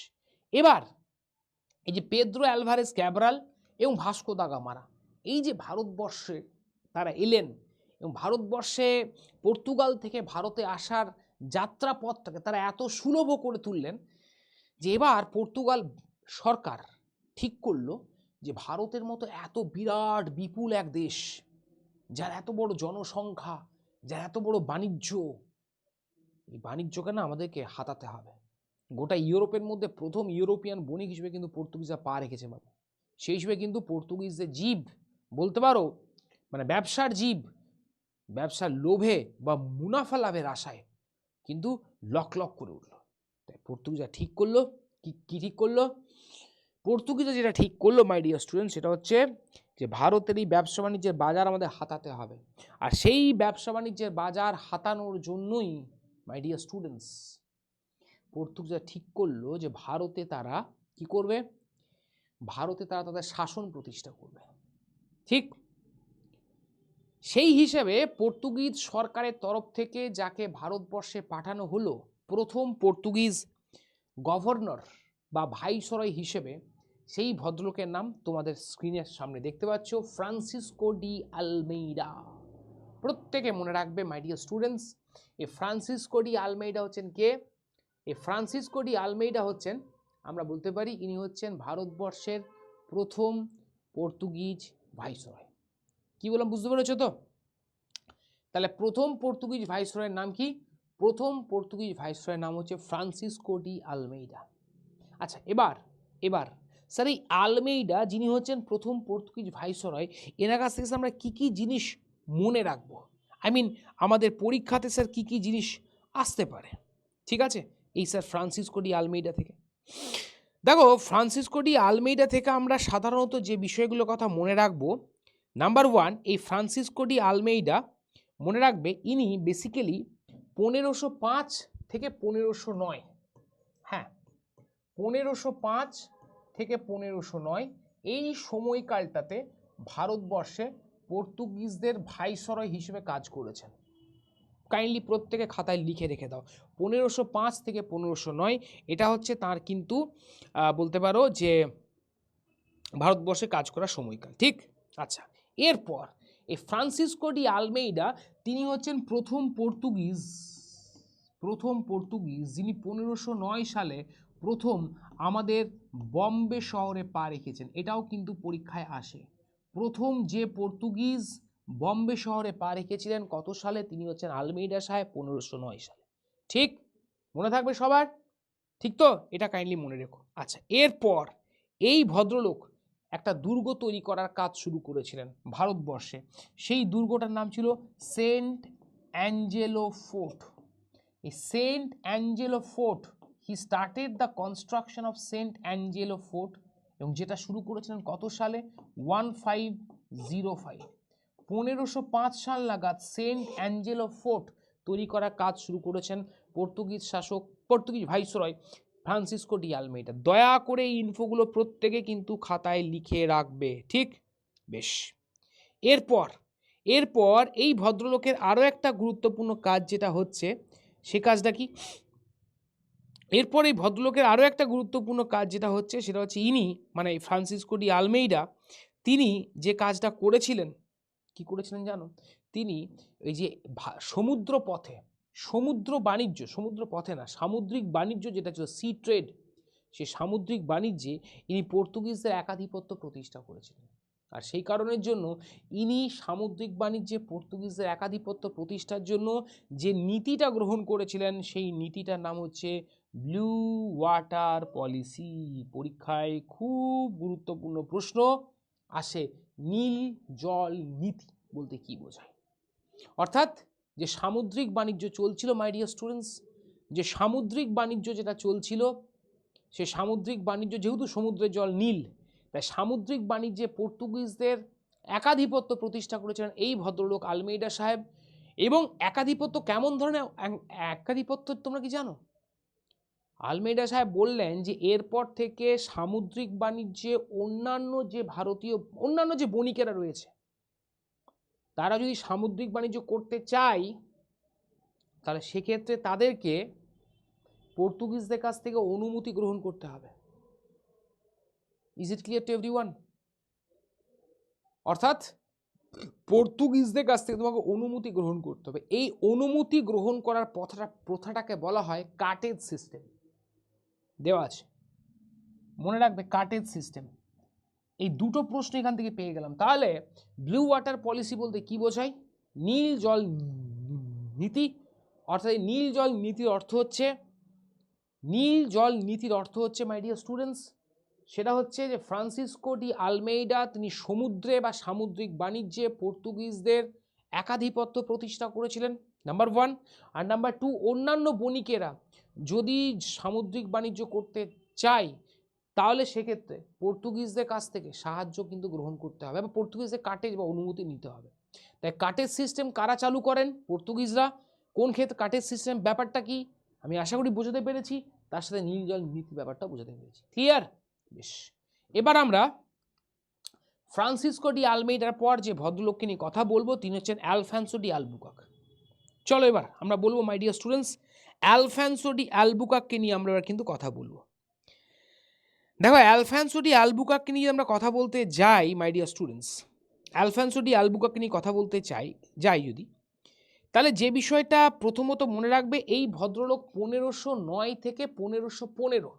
এবার এই যে পেদ্রো অ্যালভারেজ ক্যাব্রাল এবং ভাস্কো দা গামারা এই যে ভারতবর্ষে তারা এলেন এবং ভারতবর্ষে পর্তুগাল থেকে ভারতে আসার যাত্রাপথটাকে তারা এত সুলভ করে তুললেন যে এবার পর্তুগাল সরকার ঠিক করলো যে ভারতের মতো এত বিরাট বিপুল এক দেশ, যার এত বড় জনসংখ্যা, যার এত বড় বাণিজ্য, এই বাণিজ্যকে না আমাদেরকে হাতাতে হবে। গোটা ইউরোপের মধ্যে প্রথম ইউরোপিয়ান বণিক হিসেবে কিন্তু পর্তুগিজরা পা রেখেছে বাবু। সেই হিসেবে কিন্তু পর্তুগিজদের জীব বলতে পারো, মানে ব্যবসার জীব, ব্যবসার লোভে বা মুনাফা লাভের আশায় কিন্তু লক লক করে উঠল। তাই পর্তুগিজরা ঠিক করলো, কি ঠিক করলো? পর্তুগিজরা যেটা ঠিক করলো মাই ডিয়ার স্টুডেন্ট, সেটা হচ্ছে যে ভারতের এই ব্যবসা বাণিজ্যের বাজার আমাদের হাতাতে হবে। আর সেই ব্যবসা বাণিজ্যের বাজার হাতানোর জন্যই মাই ডিয়ার স্টুডেন্টস পর্তুগিজরা ঠিক করলো যে ভারতে তারা কি করবে? ভারতে তারা তাদের শাসন প্রতিষ্ঠা করবে, ঠিক। সেই হিসেবে পর্তুগিজ সরকারের তরফ থেকে যাকে ভারতবর্ষে পাঠানো হলো প্রথম পর্তুগিজ গভর্নর বা ভাইসরয় হিসেবে, সেই ভদ্রলোকের নাম তোমাদের স্ক্রিনের সামনে দেখতে পাচ্ছ, ফ্রান্সিসকো ডি আলমেইডা। প্রত্যেকে মনে রাখবে মাই ডিয়ার স্টুডেন্টস, এই ফ্রান্সিসকো ডি আলমেইডা হচ্ছেন কে? এই ফ্রান্সিসকো ডি আলমেইডা হচ্ছেন, আমরা বলতে পারি ইনি হচ্ছেন ভারতবর্ষের প্রথম পর্তুগিজ ভাইসরয়। কি বললাম বুঝতে পেরেছো তো? তাহলে প্রথম পর্তুগিজ ভাইসরয়ের নাম কি? প্রথম পর্তুগিজ ভাইসরয়ের নাম হচ্ছে ফ্রান্সিসকো ডি আলমেইডা। আচ্ছা, এবার স্যার এই আলমেইডা যিনি হচ্ছেন প্রথম পর্তুগিজ ভাইসরয়, এনার কাছ থেকে আমরা কি কি জিনিস মনে রাখবো? আমাদের পরীক্ষাতে স্যার কি কি জিনিস আসতে পারে, ঠিক আছে, এই স্যার ফ্রান্সিসকো ডি আলমেইডা থেকে? দেখো, ফ্রান্সিসকো ডি আলমেইডা থেকে আমরা সাধারণত যে বিষয়গুলোর কথা মনে রাখবো, নাম্বার ওয়ান, এই ফ্রান্সিসকো ডি আলমেইডা মনে রাখবে ইনি বেসিক্যালি 1505 থেকে 1509, হ্যাঁ 1505 থেকে 1509 এই সময়কালটাতে ভারতবর্ষে পর্তুগিজদের ভাইসরয় হিসেবে কাজ করেছেন। কাইন্ডলি প্রত্যেকে খাতায় লিখে রেখে দাও, 1505 থেকে 1509 এটা হচ্ছে তার কিন্তু বলতে পারো যে ভারতবর্ষে কাজ করার সময়কাল, ঠিক? আচ্ছা, এরপর এই ফ্রান্সিসকো ডি আলমেইডা তিনি হচ্ছেন প্রথম পর্তুগিজ যিনি 1509 সালে প্রথম আমাদের বম্বে শহরে পা রেখেছেন। এটাও কিন্তু পরীক্ষায় আসে, প্রথম যে পর্তুগিজ বম্বে শহরে পা রেখেছিলেন কত সালে, তিনি হচ্ছেন আলমেইডা সাহেব, 1509 সালে। ঠিক মনে থাকবে সবার, ঠিক তো? এটা কাইন্ডলি মনে রেখো। আচ্ছা, এরপর এই ভদ্রলোক একটা দুর্গ তৈরি করার কাজ শুরু করেছিলেন ভারতবর্ষে। সেই দুর্গটার নাম ছিল সেন্ট অ্যাঞ্জেলো ফোর্ট। এই Saint Angelo Fort, he started the construction of Saint Angelo Fort, এবং যেটা শুরু করেছিলেন কত সালে, 1505, 1505 সাল নাগাদ সেন্ট অ্যাঞ্জেলো ফোর্ট তৈরি করার কাজ শুরু করেছেন Portuguese viceroy Francisco D Almeida. দয়া করে এই ইনফোগুলো প্রত্যেকে কিন্তু খাতায় লিখে রাখবে, ঠিক? বেশ, এরপর এই ভদ্রলোকের আরও একটা গুরুত্বপূর্ণ কাজ যেটা হচ্ছে, সে কাজটা কি? এরপর এই ভদ্রলোকের আরও একটা গুরুত্বপূর্ণ কাজ যেটা হচ্ছে, সেটা হচ্ছে ইনি মানে ফ্রান্সিসকো ডি আলমেইডা তিনি যে কাজটা করেছিলেন, কি করেছিলেন জানো? তিনি এই যে সমুদ্র পথে না, সামুদ্রিক বাণিজ্য যেটা ছিল সি ট্রেড, সে সামুদ্রিক বাণিজ্যে ইনি পর্তুগিজদের একাধিপত্য প্রতিষ্ঠা করেছিলেন। আর সেই কারণের জন্য ইনি সামুদ্রিক বাণিজ্যে পর্তুগিজদের একাধিপত্য প্রতিষ্ঠার জন্য যে নীতিটা গ্রহণ করেছিলেন, সেই নীতিটার নাম হচ্ছে ব্লু ওয়াটার পলিসি। পরীক্ষায় খুব গুরুত্বপূর্ণ প্রশ্ন আসে, নীল জল নীতি বলতে কি বোঝায়? অর্থাৎ যে সামুদ্রিক বাণিজ্য চলছিল, মাই ডিয়ার স্টুডেন্টস, যে সামুদ্রিক বাণিজ্য যেটা চলছিল, সে সামুদ্রিক বাণিজ্য, যেহেতু সমুদ্রের জল নীল, তাই সামুদ্রিক বাণিজ্যে পর্তুগিজদের একাধিপত্য প্রতিষ্ঠা করেছিলেন এই ভদ্রলোক আলমেইডা সাহেব। এবং একাধিপত্য কেমন ধরনের একাধিপত্য তোমরা কি জানো? আলমেইডা সাহেব বললেন যে এরপর থেকে সামুদ্রিক বাণিজ্যে অন্যান্য যে বণিকেরা রয়েছে, তারা যদি সামুদ্রিক বাণিজ্য করতে চায়, তাহলে সেক্ষেত্রে তাদেরকে পর্তুগিজদের কাছ থেকে অনুমতি গ্রহণ করতে হবে। Is it clear to everyone? অর্থাৎ পর্তুগিজদের কাছ থেকে তোমাকে অনুমতি গ্রহণ করতে হবে। এই অনুমতি গ্রহণ করার প্রথাটাকে বলা হয় কার্টেজ সিস্টেম। দেওয়া আছে, মনে রাখবে, কার্টেজ সিস্টেম। এই দুটো প্রশ্ন এখান থেকে পেয়ে গেলাম। তাহলে ব্লু ওয়াটার পলিসি বলতে কি বোঝায়? নীল জল নীতি। অর্থাৎ এই নীল জল নীতির অর্থ হচ্ছে মাই ডিয়ার স্টুডেন্টস, সেটা হচ্ছে যে ফ্রান্সিসকো ডি আলমেইডা তিনি সমুদ্রে বা সামুদ্রিক বাণিজ্যে পর্তুগিজদের একাধিপত্য প্রতিষ্ঠা করেছিলেন, নাম্বার ওয়ান। আর নাম্বার টু, অন্যান্য বণিকেরা যদি সামুদ্রিক বাণিজ্য করতে চায়, তাহলে সেক্ষেত্রে পর্তুগিজদের কাছ থেকে সাহায্য কিন্তু গ্রহণ করতে হবে, বা পর্তুগিজদের কাটেজ বা অনুমতি নিতে হবে। তাই কাটেজ সিস্টেম কারা চালু করেন? পর্তুগিজরা। কোন ক্ষেত্রে কাটেজ সিস্টেম ব্যাপারটা কি আমি আশা করি বোঝাতে পেরেছি, তার সাথে নীল জল নীতি ব্যাপারটা বোঝাতে পেরেছি। ক্লিয়ার? বেশ, এবার আমরা ফ্রান্সিসকো ডি আলমেইডার পর যে ভদ্রলোককে নিয়ে কথা বলবো, তিনি হচ্ছেন আলফান্সো ডি আলবুকার্ক। চলো এবার আমরা বলবো my dear students, Alfonso de আলবুকার্ককে নিয়ে আমরা এবার কিন্তু কথা বলবো। দেখো, আলফান্সো ডি আলবুকার্ককে নিয়ে আমরা কথা বলতে যাই my dear students, Alfonso de আলবুকার্ককে নিয়ে কথা বলতে যাই যদি, তাহলে যে বিষয়টা প্রথমত মনে রাখবে, এই ভদ্রলোক 1509 থেকে 1515,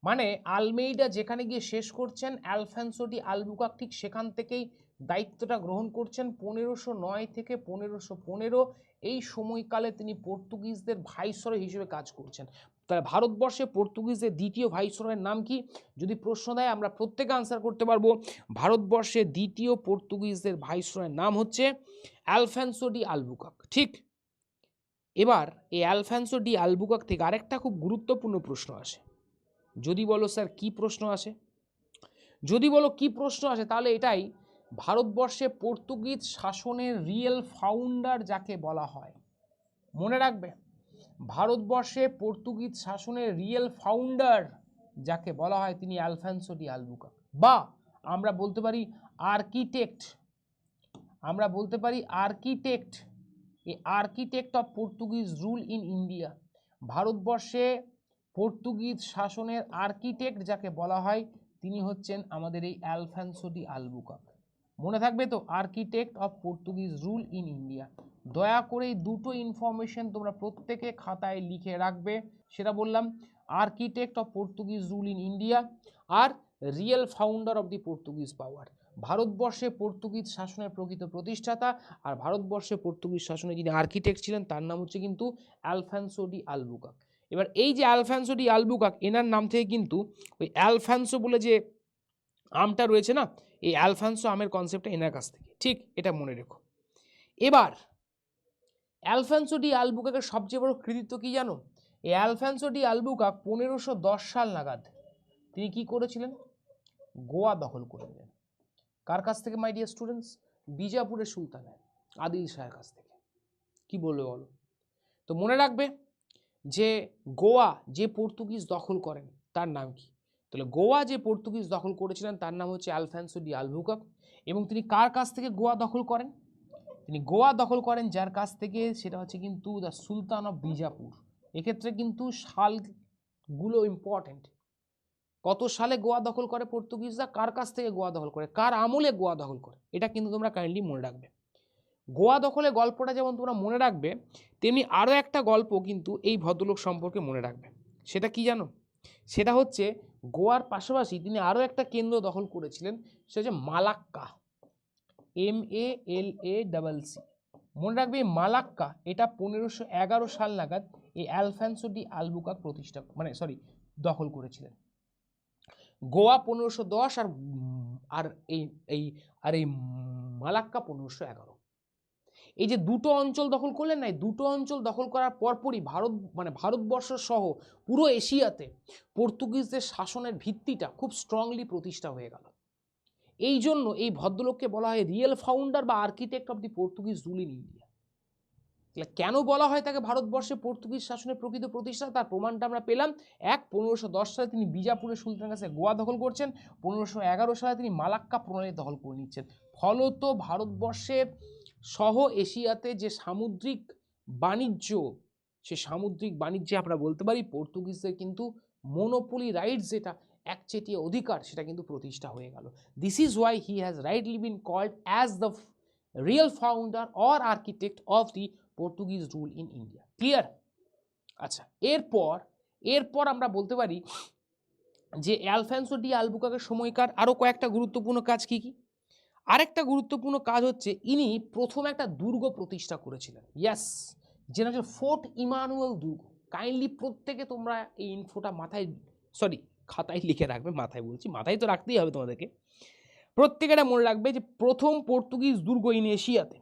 মানে আলমেইডা যেখানে গিয়ে শেষ করছেন, আলফান্সো ডি আলবুকার্ক ঠিক সেখান থেকেই দায়িত্বটা গ্রহণ করছেন। 1509 থেকে 1515 এই সময়কালে তিনি পর্তুগিজদের ভাইসরয় হিসেবে কাজ করছেন। তাহলে ভারতবর্ষে পর্তুগিজদের দ্বিতীয় ভাইসরয়ের নাম কি? যদি প্রশ্ন দেয় আমরা প্রত্যেকে আনসার করতে পারবো। ভারতবর্ষের দ্বিতীয় পর্তুগিজদের ভাইসরয়ের নাম হচ্ছে আলফান্সো ডি আলবুকার্ক, ঠিক? এবার এই আলফান্সো ডি আলবুকার্ক থেকে আরেকটা খুব গুরুত্বপূর্ণ প্রশ্ন আসে, যদি বলো স্যার কি প্রশ্ন আসে, যদি বলো কি প্রশ্ন আসে তাহলে এটাই, ভারতবর্ষে পর্তুগিজ শাসনের রিয়েল ফাউন্ডার যাকে বলা হয়, মনে রাখবে, ভারতবর্ষে পর্তুগিজ শাসনের রিয়েল ফাউন্ডার যাকে বলা হয় তিনি আলফানসো ডি আলবুকার্ক, বা আমরা বলতে পারি আর্কিটেক্ট, আমরা বলতে পারি আর্কিটেক্ট, এই architect of Portuguese rule in India. ভারতবর্ষে পর্তুগিজ শাসনের আর্কিটেক্ট যাকে বলা হয় তিনি হচ্ছেন আমাদের এই আলফানসো ডি আলবুকার্ক। মনে থাকবে তো, architect of Portuguese rule in India. দয়া করে এই দুটো ইনফরমেশন তোমরা প্রত্যেকে খাতায় লিখে রাখবে। সেটা বললাম, architect of Portuguese rule in India আর real founder of the Portuguese power. ভারতবর্ষে পর্তুগিজ শাসনের প্রকৃত প্রতিষ্ঠাতা আর ভারতবর্ষে পর্তুগিজ শাসনে যিনি আর্কিটেক্ট ছিলেন তার নাম হচ্ছে কিন্তু আলফানসো ডি আলবুকার্ক। এবার এই যে আলফানসো ডি আলবুকার্ক, এনার নাম থেকে কিন্তু ওই আলফানসো বলে যে আমটা রয়েছে না, এই আলফানসো আমের কনসেপ্টটা এনার কাছ থেকে, ঠিক, এটা মনে রেখো। এবার আলফানসো ডি আলবুকার্কের সবচেয়ে বড় কৃতিত্ব কি জানো? এই আলফানসো ডি আলবুকার্ক 1510 সাল নাগাদ তিনি কি করেছিলেন? গোয়া দখল করে নিলেন। কার কাছ থেকে মাই ডিয়ার স্টুডেন্টস? বিজাপুরের সুলতানের আদিল শাহের কাছ থেকে। কি বলবে বলো? তো মনে রাখবে যে গোয়া যে পর্তুগিজ দখল করেন তার নাম কি? তাহলে গোয়া যে পর্তুগিজ দখল করেছিলেন তার নাম হচ্ছে আলফানসো ডি আলবুকার্ক। এবং তিনি কার কাছ থেকে গোয়া দখল করেন? তিনি গোয়া দখল করেন যার কাছ থেকে, সেটা হচ্ছে কিন্তু দ্য সুলতান অফ বিজাপুর। এক্ষেত্রে কিন্তু সালগুলো ইম্পর্টেন্ট। কত সালে গোয়া দখল করে পর্তুগিজরা, কার কাছ থেকে গোয়া দখল করে, কার আমলে গোয়া দখল করে, এটা কিন্তু তোমরা কাইন্ডলি মনে রাখবে। গোয়া দখলের গল্পটা যেমন তোমরা মনে রাখবে, তেমনি আরও একটা গল্প কিন্তু এই ভদ্রলোক সম্পর্কে মনে রাখবে। সেটা কি জানো? সেটা হচ্ছে গোয়ার পাশাপাশি তিনি আরও একটা কেন্দ্র দখল করেছিলেন, সেটা হচ্ছে মালাক্কা, MALACC। মনে রাখবে এই মালাক্কা, এটা 1511 সাল নাগাদ এই আলফানসো ডি আলবুকার্ক প্রতিষ্ঠা দখল করেছিলেন। গোয়া 1510 আর এই মালাক্কা 1511। এই যে দুটো অঞ্চল দখল করলেন না, এই দুটো অঞ্চল দখল করার পরপরই ভারতবর্ষ সহ পুরো এশিয়াতে পর্তুগিজদের শাসনের ভিত্তিটা খুব স্ট্রংলি প্রতিষ্ঠা হয়ে গেল। এই জন্য এই ভদ্রলোককে বলা হয় রিয়েল ফাউন্ডার বা architect of the Portuguese rule in India. কেন বলা হয় তাকে ভারতবর্ষে পর্তুগিজ শাসনের প্রকৃত প্রতিষ্ঠা? তার প্রমাণটা আমরা পেলাম। 1510 সালে তিনি বিজাপুরের সুলতানের কাছে গোয়া দখল করছেন, 1511 সালে তিনি মালাক্কা প্রণালী দখল করে নিচ্ছেন। ফলত ভারতবর্ষে সহ এশিয়াতে যে সামুদ্রিক বাণিজ্য, সে সামুদ্রিক বাণিজ্যে আমরা বলতে পারি পর্তুগিজদের কিন্তু মনোপলি রাইটস, যেটা একচেটিয়া অধিকার, সেটা কিন্তু প্রতিষ্ঠা হয়ে গেল। This is why he has rightly been called as the real founder or architect of the Portuguese rule in India. Clear? আচ্ছা, এরপর আমরা বলতে পারি যে আলফানসো ডি আলবুকার্কের সময়কার আরও কয়েকটা গুরুত্বপূর্ণ কাজ কি কি? আরেকটা গুরুত্বপূর্ণ কাজ হচ্ছে ইনি প্রথম একটা দুর্গ প্রতিষ্ঠা করেছিলেন। ইয়াস, যেটা হচ্ছে ফোর্ট ইমানুয়েল দুর্গ। কাইন্ডলি প্রত্যেকে তোমরা এই ইনফোটা খাতায় লিখে রাখবে। মাথায় তো রাখতেই হবে তোমাদেরকে। প্রত্যেকে এটা মনে রাখবে যে প্রথম পর্তুগিজ দুর্গ ইন এশিয়াতে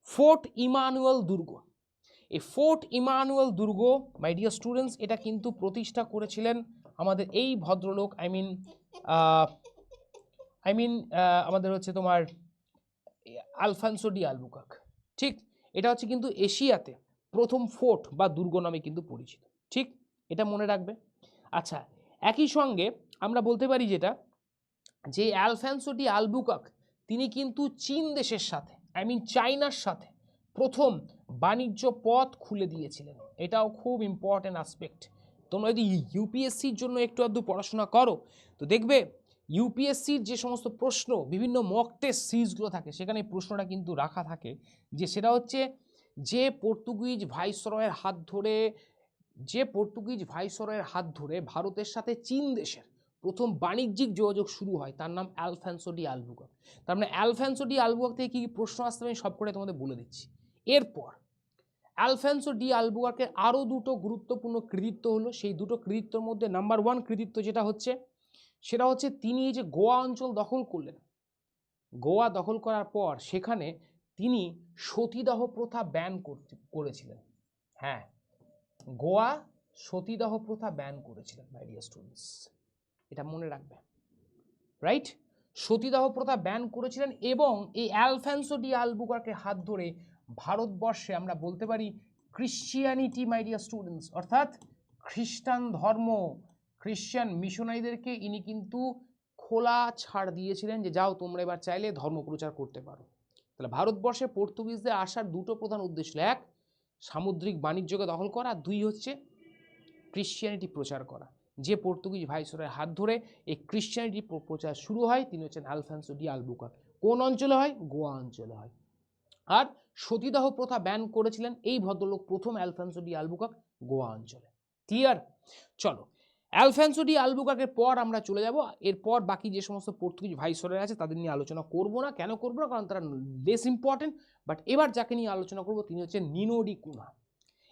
ফোর্ট ইমানুয়েল দুর্গ। এই ফোর্ট ইমানুয়েল দুর্গ মাই ডিয়ার স্টুডেন্টস, এটা কিন্তু প্রতিষ্ঠা করেছিলেন আমাদের এই ভদ্রলোক, আমাদের হচ্ছে তোমার আলফানসো ডি আলবুকার্ক। ঠিক, এটা হচ্ছে কিন্তু এশিয়াতে প্রথম ফোর্ট বা দুর্গ নামে কিন্তু পরিচিত। ঠিক, এটা মনে রাখবে। আচ্ছা, একই সঙ্গে আমরা বলতে পারি যেটা, যে আলফানসো ডি আলবুকার্ক তিনি কিন্তু চীন দেশের সাথে, চাইনার সাথে প্রথম বাণিজ্য পথ খুলে দিয়েছিলেন। এটাও খুব ইম্পর্টেন্ট আসপেক্ট। তোমরা যদি ইউপিএসসির জন্য একটু আধটু পড়াশোনা করো তো দেখবে ইউপিএসসির যে সমস্ত প্রশ্ন বিভিন্ন মক টেস্ট সিরিজগুলো থাকে, সেখানে এই প্রশ্নটা কিন্তু রাখা থাকে, যে সেটা হচ্ছে যে পর্তুগিজ ভাইসরয়ের হাত ধরে ভারতের সাথে চীন দেশের প্রথম বাণিজ্যিক যোগাযোগ শুরু হয়, তার নাম আলফানসো ডি আলবুকার্ক। তার মানে আলফানসো ডি আলবুকার্ক থেকে কী কী প্রশ্ন আসতে আমি সব করে তোমাদের বলে দিচ্ছি। এরপর আলফানসো ডি আলবুকার্কের আরও দুটো গুরুত্বপূর্ণ কৃতিত্ব হলো, সেই দুটো কৃতিত্বের মধ্যে নাম্বার 1 কৃতিত্ব যেটা হচ্ছে, সেটা হচ্ছে তিনি এই যে গোয়া অঞ্চল দখল করলেন, গোয়া দখল করার পর সেখানে তিনি সতীদাহ প্রথা ব্যান করেছিলেন। হ্যাঁ, গোয়া সতীদাহ প্রথা ব্যান করেছিলেন মাই ডিয়ার স্টুডেন্টস, এটা মনে রাখবে, রাইট? সতীদাহ প্রথা ব্যান করেছিলেন এবং এই অ্যালফান্সো ডি আলবুকার্কের হাত ধরে ভারতবর্ষে আমরা বলতে পারি ক্রিশ্চিয়ানিটি মাই ডিয়ার স্টুডেন্টস, অর্থাৎ খ্রিস্টান ধর্ম, খ্রিশ্চান মিশনারিদেরকে ইনি কিন্তু খোলা ছাড় দিয়েছিলেন যে যাও তোমরা এবার চাইলে ধর্ম প্রচার করতে পারো। তাহলে ভারতবর্ষে পর্তুগিজদের আসার দুটো প্রধান উদ্দেশ্য, এক সামুদ্রিক বাণিজ্যকে দখল করা, দুই হচ্ছে ক্রিশ্চিয়ানিটি প্রচার করা। যে পর্তুগিজ ভাইসরয়ের হাত ধরে এই ক্রিশ্চিয়ানিটি প্রচার শুরু হয় তিনি হচ্ছেন আলফান্সো ডি আলবুকার্ক। কোন অঞ্চলে হয়? গোয়া অঞ্চলে হয়। আর সতীদাহ প্রথা ব্যান করেছিলেন এই ভদ্রলোক প্রথম, আলফান্সো ডি আলবুকার্ক, গোয়া অঞ্চলে। ক্লিয়ার? চলো, আলফান্সো ডি আলবুকার্কের পর আমরা চলে যাব, এরপর বাকি যে সমস্ত পর্তুগিজ ভাইসরয় আছে তাদের নিয়ে আলোচনা করব না। কেন করব না? কারণ তারা লেস ইম্পর্টেন্ট। বাট এবার যাকে নিয়ে আলোচনা করব তিনি হচ্ছেন নিনো ডি কুনহা।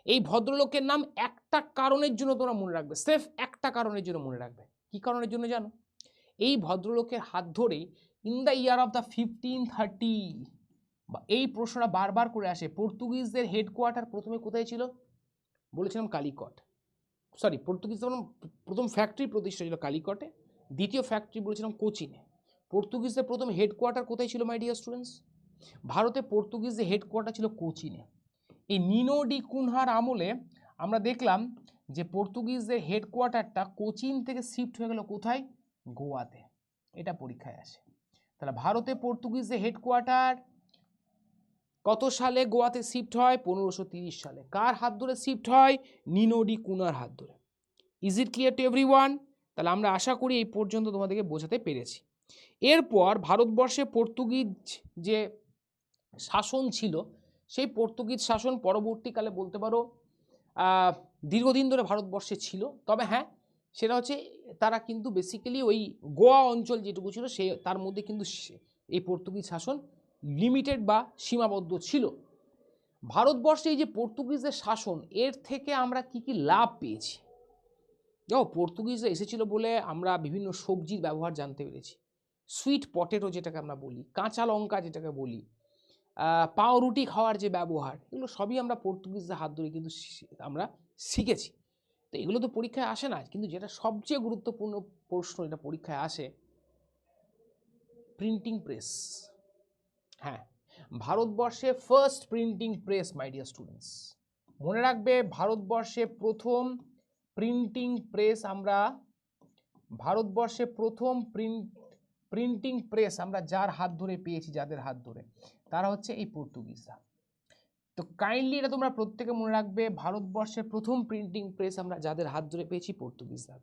এই ভদ্রলোকের নাম একটা কারণের জন্য তোমরা মনে রাখবে, সেফ একটা কারণের জন্য মনে রাখবে। কি কারণের জন্য জানো? এই ভদ্রলোকের হাত ধরেই in the year of the 1530, এই প্রশ্নটা বারবার করে আসে, পর্তুগিজদের হেডকোয়ার্টার প্রথমে কোথায় ছিল? বলেছিলাম কালিকট। সরি, পর্তুগিজদের প্রথম ফ্যাক্টরি প্রতিষ্ঠা ছিল কালিকটে, দ্বিতীয় ফ্যাক্টরি বলেছিলাম কোচিনে। পর্তুগিজদের প্রথম হেডকোয়ার্টার কোথায় ছিল মাই ডিয়ার স্টুডেন্টস? ভারতে পর্তুগিজদের হেডকোয়ার্টার ছিল কোচিনে। এই নিনো ডি কুনহার আমলে আমরা দেখলাম যে পর্তুগিজদের হেডকোয়ার্টারটা কোচিন থেকে শিফট হয়ে গেল কোথায়? গোয়াতে। এটা পরীক্ষায় আসে। তাহলে ভারতে পর্তুগিজদের হেডকোয়ার্টার কত সালে গোয়াতে শিফট হয়? 1530 সালে। কার হাত ধরে শিফট হয়? নিনো ডি কুনহার হাত ধরে। Is it clear to everyone? তাহলে আমরা আশা করি এই পর্যন্ত তোমাদেরকে বোঝাতে পেরেছি। এরপর ভারতবর্ষে পর্তুগিজ যে শাসন ছিল সেই পর্তুগিজ শাসন পরবর্তীকালে বলতে পারো দীর্ঘদিন ধরে ভারতবর্ষে ছিল। তবে হ্যাঁ, সেটা হচ্ছে তারা কিন্তু বেসিক্যালি ওই গোয়া অঞ্চল যেটুকু ছিল সে তার মধ্যে কিন্তু এই পর্তুগিজ শাসন লিমিটেড বা সীমাবদ্ধ ছিল। ভারতবর্ষে এই যে পর্তুগিজের শাসন, এর থেকে আমরা কি কি লাভ পেয়েছি? দেখো, পর্তুগিজরা এসেছিল বলে আমরা বিভিন্ন সবজির ব্যবহার জানতে পেরেছি। সুইট পটেটো যেটাকে আমরা বলি, কাঁচা লঙ্কা যেটাকে বলি, পাউরুটি খাওয়ার যে ব্যবহার, এগুলো সবই আমরা পর্তুগিজদের হাত ধরে কিন্তু আমরা শিখেছি। তো এগুলো তো পরীক্ষায় আসে না, কিন্তু যেটা সবচেয়ে গুরুত্বপূর্ণ প্রশ্ন এটা পরীক্ষায় আসে, প্রিন্টিং প্রেস। হ্যাঁ, ভারতবর্ষে ফার্স্ট প্রিন্টিং প্রেস মাই ডিয়ার স্টুডেন্টস। মনে রাখবে, ভারতবর্ষে প্রথম প্রিন্টিং প্রেস আমরা, ভারতবর্ষে প্রথম প্রিন্টিং প্রেস আমরা যার হাত ধরে পেয়েছি, যাদের হাত ধরে, তারা হচ্ছে এই পর্তুগিজরা। তো কাইন্ডলি এটা তোমরা প্রত্যেকে মনে রাখবে, ভারতবর্ষের প্রথম প্রিন্টিং প্রেস আমরা যাদের হাত ধরে পেয়েছি, পর্তুগিজরা।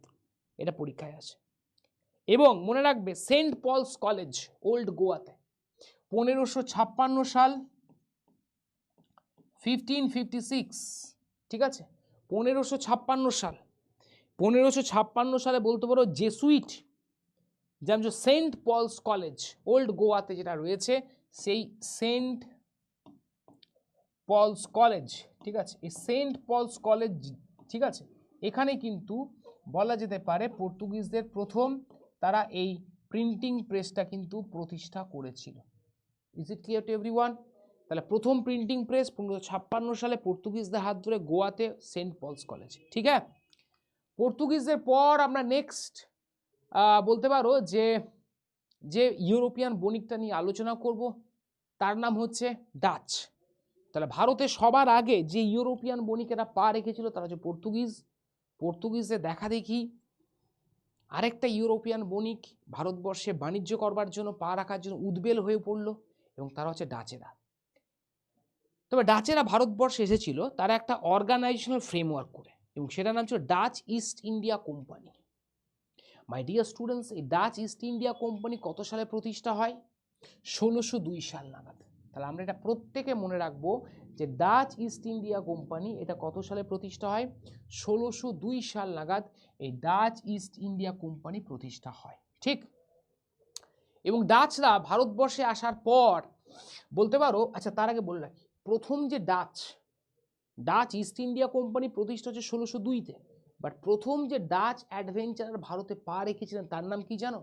এটা পরীক্ষায় আসে। এবং মনে রাখবে, সেন্ট পলস কলেজ ওল্ড গোয়াতে 1556 সাল, 1556, ঠিক আছে, 1556 সাল, 1556 সালে বলতে পারো জেসুইট, যেমন সেন্ট পলস কলেজ ওল্ড গোয়াতে যেটা রয়েছে, সেই সেন্ট পলস কলেজ, ঠিক আছে, এই সেন্ট পলস কলেজ, ঠিক আছে, এখানে কিন্তু বলা যেতে পারে পর্তুগিজদের প্রথম তারা এই প্রিন্টিং প্রেসটা কিন্তু প্রতিষ্ঠা করেছিল। Is it clear to everyone? তাহলে প্রথম প্রিন্টিং প্রেস 1556 সালে পর্তুগিজদের হাত ধরে গোয়াতে, সেন্ট পলস কলেজ। ঠিক আছে, পর্তুগিজদের পর আমরা নেক্সট বলতে পারো যে ইউরোপিয়ান বণিকটা নিয়ে আলোচনা করব, তার নাম হচ্ছে ডাচ। তাহলে ভারতে সবার আগে যে ইউরোপিয়ান বণিকেরা পা রেখেছিল তারা হচ্ছে পর্তুগিজ। পর্তুগিজদের দেখা দেখি আরেকটা ইউরোপিয়ান বণিক ভারতবর্ষে বাণিজ্য করবার জন্য পা রাখার জন্য উদ্বেল হয়ে পড়লো, এবং তারা হচ্ছে ডাচেরা। তবে ডাচেরা ভারতবর্ষে এসেছিল তারা একটা অর্গানাইজেশনাল ফ্রেমওয়ার্ক করে, এবং সেটার নাম ছিল ডাচ ইস্ট ইন্ডিয়া কোম্পানি। মাই ডিয়ার স্টুডেন্টস, এই ডাচ ইস্ট ইন্ডিয়া কোম্পানি কত সালে প্রতিষ্ঠা হয়? 1602 সাল নাগাদ। তাহলে আমরা এটা প্রত্যেকে মনে রাখবো যে ডাচ ইস্ট ইন্ডিয়া কোম্পানি এটা কত সালে প্রতিষ্ঠা হয়? 1602 সাল নাগাদ এই ডাচ ইস্ট ইন্ডিয়া কোম্পানি প্রতিষ্ঠা হয়, ঠিক। এবং ডাচরা ভারতবর্ষে আসার পর বলতে পারো, আচ্ছা তার আগে বলে রাখি, প্রথম যে ডাচ ইস্ট ইন্ডিয়া কোম্পানি প্রতিষ্ঠা হচ্ছে 1602-তে, বাট প্রথম যে ডাচ অ্যাডভেঞ্চারার ভারতে পা রেখেছিলেন তার নাম কি জানো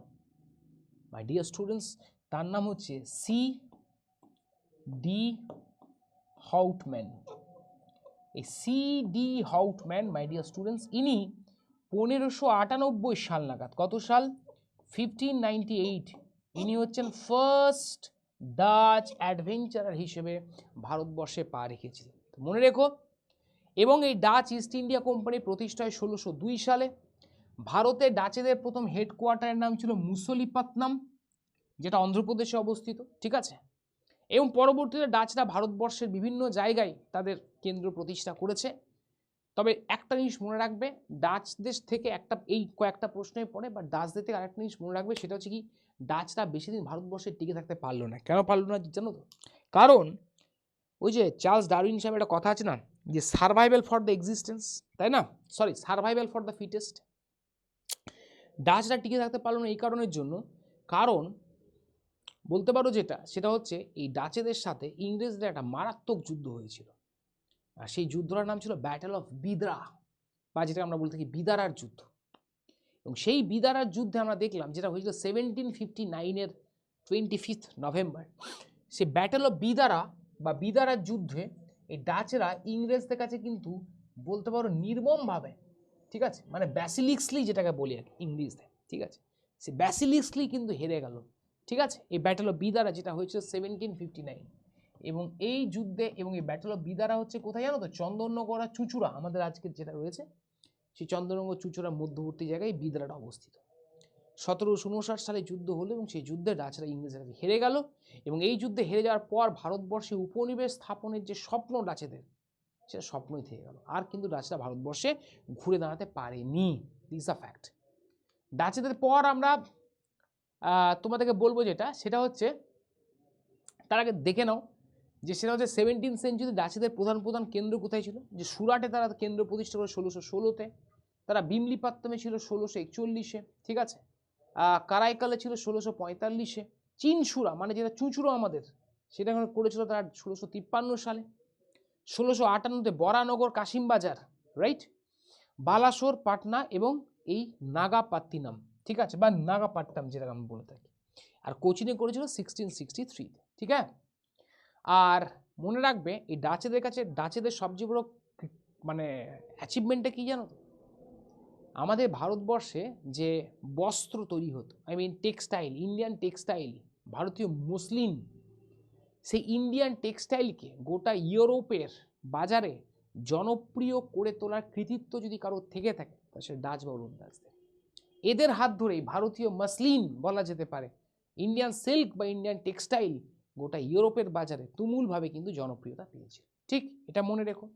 মাই ডিয়ার স্টুডেন্টস? তার নাম হচ্ছে C.D. হাউটম্যান। এই সিডি হাউটম্যান, মাই ডিয়ার স্টুডেন্টস, ইনি 1598 সাল নাগাদ, কত সাল, 1598, ইনি হচ্ছেন ফার্স্ট ডাচ অ্যাডভেঞ্চারার হিসেবে ভারতবর্ষে পা রেখেছিলেন, মনে রেখো। এবং এই ডাচ ইস্ট ইন্ডিয়া কোম্পানি প্রতিষ্ঠা হয় 1602 সালে। ভারতে ডাচেদের প্রথম হেডকোয়ার্টারের নাম ছিল মুসলিপাতনাম, যেটা অন্ধ্রপ্রদেশে অবস্থিত, ঠিক আছে। এবং পরবর্তীতে ডাচরা ভারতবর্ষের বিভিন্ন জায়গায় তাদের কেন্দ্র প্রতিষ্ঠা করেছে। তবে একটা জিনিস মনে রাখবে, ডাচ দেশ থেকে একটা, এই কয়েকটা প্রশ্নের পরে বা ডাচদের থেকে আরেকটা জিনিস মনে রাখবে, সেটা হচ্ছে কি, ডাচরা বেশি দিন ভারতবর্ষে টিকে থাকতে পারলো না। কেন পারলো না জানো তো? কারণ ওই যে চার্লস ডারউইন সাহেব একটা কথা আছে না, যে সার্ভাইভাল ফর দ্য এক্সিস্টেন্স, তাই না, sorry, survival for the fittest. ডাচরা টিকে থাকতে পারলো না এই কারণের জন্য, কারণ বলতে পারো যেটা, সেটা হচ্ছে এই ডাচেদের সাথে ইংরেজদের একটা মারাত্মক যুদ্ধ হয়েছিল। আর সেই যুদ্ধটার নাম ছিল ব্যাটেল অফ বিদরা, বা যেটা আমরা বলতে থাকি বিদারার যুদ্ধ। এবং সেই বিদারার যুদ্ধে আমরা দেখলাম, যেটা হয়েছিল 1759-এর 25 নভেম্বর, সে ব্যাটেল অফ বিদারা বা বিদারার যুদ্ধে এই ডাচেরা ইংরেজদের কাছে কিন্তু বলতে পারো নির্মমভাবে, ঠিক আছে, মানে ব্যাসিলিক্সলি যেটাকে বলি আর ইংলিশে, ঠিক আছে, সে ব্যাসিলিক্সলি কিন্তু হেরে গেল, ঠিক আছে, এই ব্যাটেল অফ বিদারা যেটা হয়েছিল 1759। এবং এই যুদ্ধে, এবং এই ব্যাটেল অফ বিদারা হচ্ছে কোথায় জানো তো, চন্দননগর আর চুঁচুড়া, আমাদের আজকের যেটা রয়েছে সেই চন্দননগর চুঁচুড়ার মধ্যবর্তী জায়গায় বিদারাটা অবস্থিত। 1759 সালে যুদ্ধ হলো এবং সেই যুদ্ধে ডাচরা ইংরেজরা হেরে গেল। এবং এই যুদ্ধে হেরে যাওয়ার পর ভারতবর্ষে উপনিবেশ স্থাপনের যে স্বপ্ন ডাচেদের, সেটা স্বপ্নই থেকে গেল। আর কিন্তু ডাচরা ভারতবর্ষে ঘুরে দাঁড়াতে পারেনি, দিস আ ফ্যাক্ট। ডাচেদের পর আমরা তোমাদেরকে বলবো যেটা, সেটা হচ্ছে, তার আগে দেখে নাও যে সেটা হচ্ছে 17th সেঞ্চুরি ডাচেদের প্রধান প্রধান কেন্দ্র কোথায় ছিল। যে সুরাটে তারা কেন্দ্র প্রতিষ্ঠা করে 1616-তে, তারা বিমলিপাত্তমে ছিল 1641-এ, ঠিক আছে, কারাইকালে ছিল 1645-এ, চিনসুরা মানে যেটা চুঁচুড়ো আমাদের, সেটা করেছিল তারা 1653 সালে, 1658-তে বরানগর কাশিমবাজার, রাইট, বালাসোর পাটনা এবং এই নাগাপাত্তিনাম, ঠিক আছে, বা নাগাপাট্টাম যেটা আমরা বলে থাকি। আর কোচিনে করেছিল 1663-তে, ঠিক আছে। আর মনে রাখবে এই ডাচেদের কাছে, ডাচেদের সবচেয়ে বড় মানে অ্যাচিভমেন্টটা কি জানো? আমাদের ভারতবর্ষে যে বস্ত্র তৈরি হতো, I mean textile, Indian textile, ভারতীয় মসলিন, সেই ইন্ডিয়ান টেক্সটাইলকে গোটা ইউরোপের বাজারে জনপ্রিয় করে তোলার কৃতিত্ব যদি কারোর থেকে থাকে, তা সে ডাচ বা ওলন্দাজদের। এদের হাত ধরেই ভারতীয় মসলিন বলা যেতে পারে, ইন্ডিয়ান সিল্ক বা ইন্ডিয়ান টেক্সটাইল গোটা ইউরোপের বাজারে তুমুলভাবে কিন্তু জনপ্রিয়তা পেয়েছে, ঠিক, এটা মনে রেখো।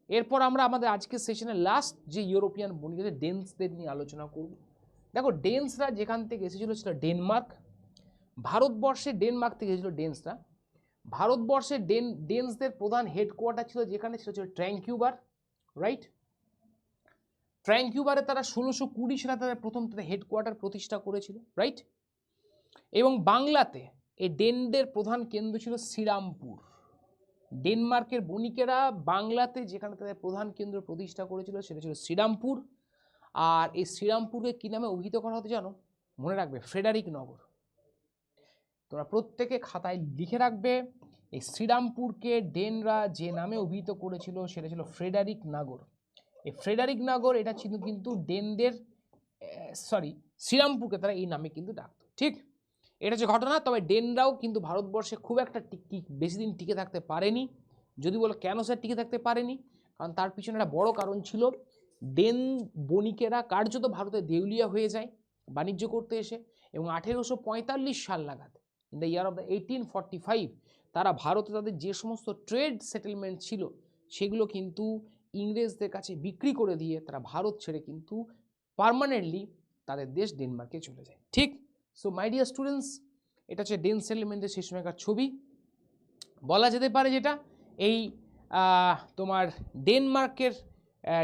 এরপর আমরা আমাদের আজকের সেশনের লাস্ট যে ইউরোপিয়ান বণিকদের, ডেনসদের নিয়ে আলোচনা করব। দেখো, ডেনসরা যেখান থেকে এসেছিল সেটা ডেনমার্ক। ভারতবর্ষে ডেনমার্ক থেকে এসেছিল ডেনসরা। ভারতবর্ষে ডেনসদের প্রধান হেডকোয়ার্টার ছিল যেখানে, সেটা ছিল ট্র্যাঙ্কিউবার, রাইট। ট্র্যাঙ্কিউবারে তারা 1620 সালে তাদের প্রথম তাদের হেডকোয়ার্টার প্রতিষ্ঠা করেছিল, রাইট। এবং বাংলাতে এই ডেনদের প্রধান কেন্দ্র ছিল শ্রীরামপুর। ডেনমার্কের বণিকেরা বাংলাতে যেখানে তাদের প্রধান কেন্দ্র প্রতিষ্ঠা করেছিল সেটা ছিল শ্রীরামপুর। আর এই শ্রীরামপুরকে কী নামে অভিহিত করা হতো জানো? মনে রাখবে, ফ্রেডারিক নগর। তোমরা প্রত্যেকে খাতায় লিখে রাখবে, এই শ্রীরামপুরকে ডেনরা যে নামে অভিহিত করেছিল সেটা ছিল ফ্রেডারিক নগর। এই ফ্রেডারিক নগর, এটা ছিল কিন্তু ডেনদের, সরি, শ্রীরামপুরকে তারা এই নামে কিন্তু ডাকতো, ঠিক। এটা হচ্ছে ঘটনা। তবে ডেনরাও কিন্তু ভারতবর্ষে খুব একটা বেশি দিন টিকে থাকতে পারেনি। যদি বলো কেন স্যার টিকে থাকতে পারেনি, কারণ তার পিছনে একটা বড় কারণ ছিল, ডেন বণিকেরা কার্যত ভারতে দেউলিয়া হয়ে যায় বাণিজ্য করতে এসে। এবং 1845 সাল নাগাদ, in the year of the 1845, তারা ভারতে তাদের যে সমস্ত ট্রেড সেটেলমেন্ট ছিল সেগুলো কিন্তু ইংরেজদের কাছে বিক্রি করে দিয়ে তারা ভারত ছেড়ে কিন্তু পার্মানেন্টলি তাদের দেশ ডেনমার্কে চলে যায়, ঠিক। সো মাই ডিয়ার স্টুডেন্টস, এটা হচ্ছে ডেন সেটেলমেন্টের সেই সময়কার ছবি। বলা যেতে পারে যেটা, এই তোমার ডেনমার্কের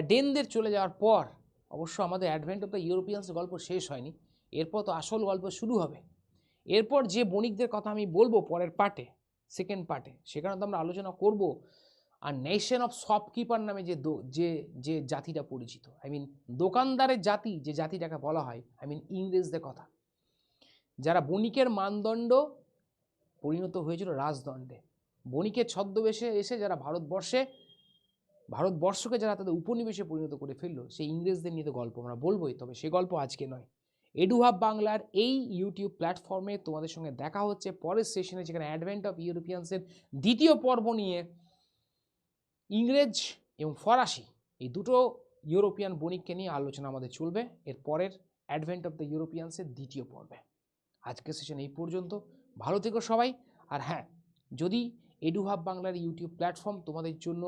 ডেনদের চলে যাওয়ার পর অবশ্য আমাদের অ্যাডভেন্ট অফ দ্য ইউরোপিয়ান্স গল্প শেষ হয়নি, এরপর তো আসল গল্প শুরু হবে। এরপর যে বণিকদের কথা আমি বলবো পরের পার্টে, সেকেন্ড পার্টে, সেখানে তো আমরা আলোচনা করব আর নেশন অফ শপকিপার নামে যে জাতিটা পরিচিত, আই মিন দোকানদারের জাতি, যে জাতিটাকে বলা হয়, আই মিন ইংরেজদের কথা, যারা বণিকের মানদণ্ড পরিণত হয়েছিল রাজদণ্ডে। বণিকের ছদ্মবেশে এসে যারা ভারতবর্ষে ভারতবর্ষকে যারা তাদের উপনিবেশে পরিণত করে ফেললো, সেই ইংরেজদের নিয়ে তো গল্প আমরা বলবোই, তবে সে গল্প আজকে নয়। এডুহাব বাংলার এই ইউটিউব প্ল্যাটফর্মে তোমাদের সঙ্গে দেখা হচ্ছে পরের সেশনে, যেখানে অ্যাডভেন্ট অফ ইউরোপিয়ানসের দ্বিতীয় পর্ব নিয়ে ইংরেজ এবং ফরাসি এই দুটো ইউরোপিয়ান বণিককে নিয়ে আলোচনা আমাদের চলবে এর পরের অ্যাডভেন্ট অফ দ্য ইউরোপিয়ানসের দ্বিতীয় পর্বে। আজকের সেশন এই পর্যন্ত, ভালো থেকো সবাই। আর হ্যাঁ, যদি এডুহাব বাংলার ইউটিউব প্ল্যাটফর্ম তোমাদের জন্য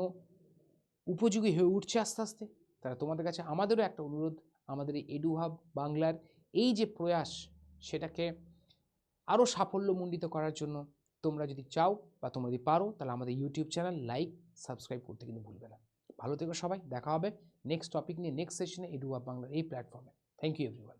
উপযোগী হয়ে উঠছে আস্তে আস্তে, তাহলে তোমাদের কাছে আমাদেরও একটা অনুরোধ, আমাদের এই এডুহাব বাংলার এই যে প্রয়াস, সেটাকে আরও সাফল্যমণ্ডিত করার জন্য তোমরা যদি চাও বা তোমরা যদি পারো, তাহলে আমাদের ইউটিউব চ্যানেল লাইক সাবস্ক্রাইব করতে কিন্তু ভুলবে না। ভালো থেকো সবাই, দেখা হবে নেক্সট টপিক নিয়ে নেক্সট সেশনে এডুহাব বাংলার এই প্ল্যাটফর্মে। Thank you everyone.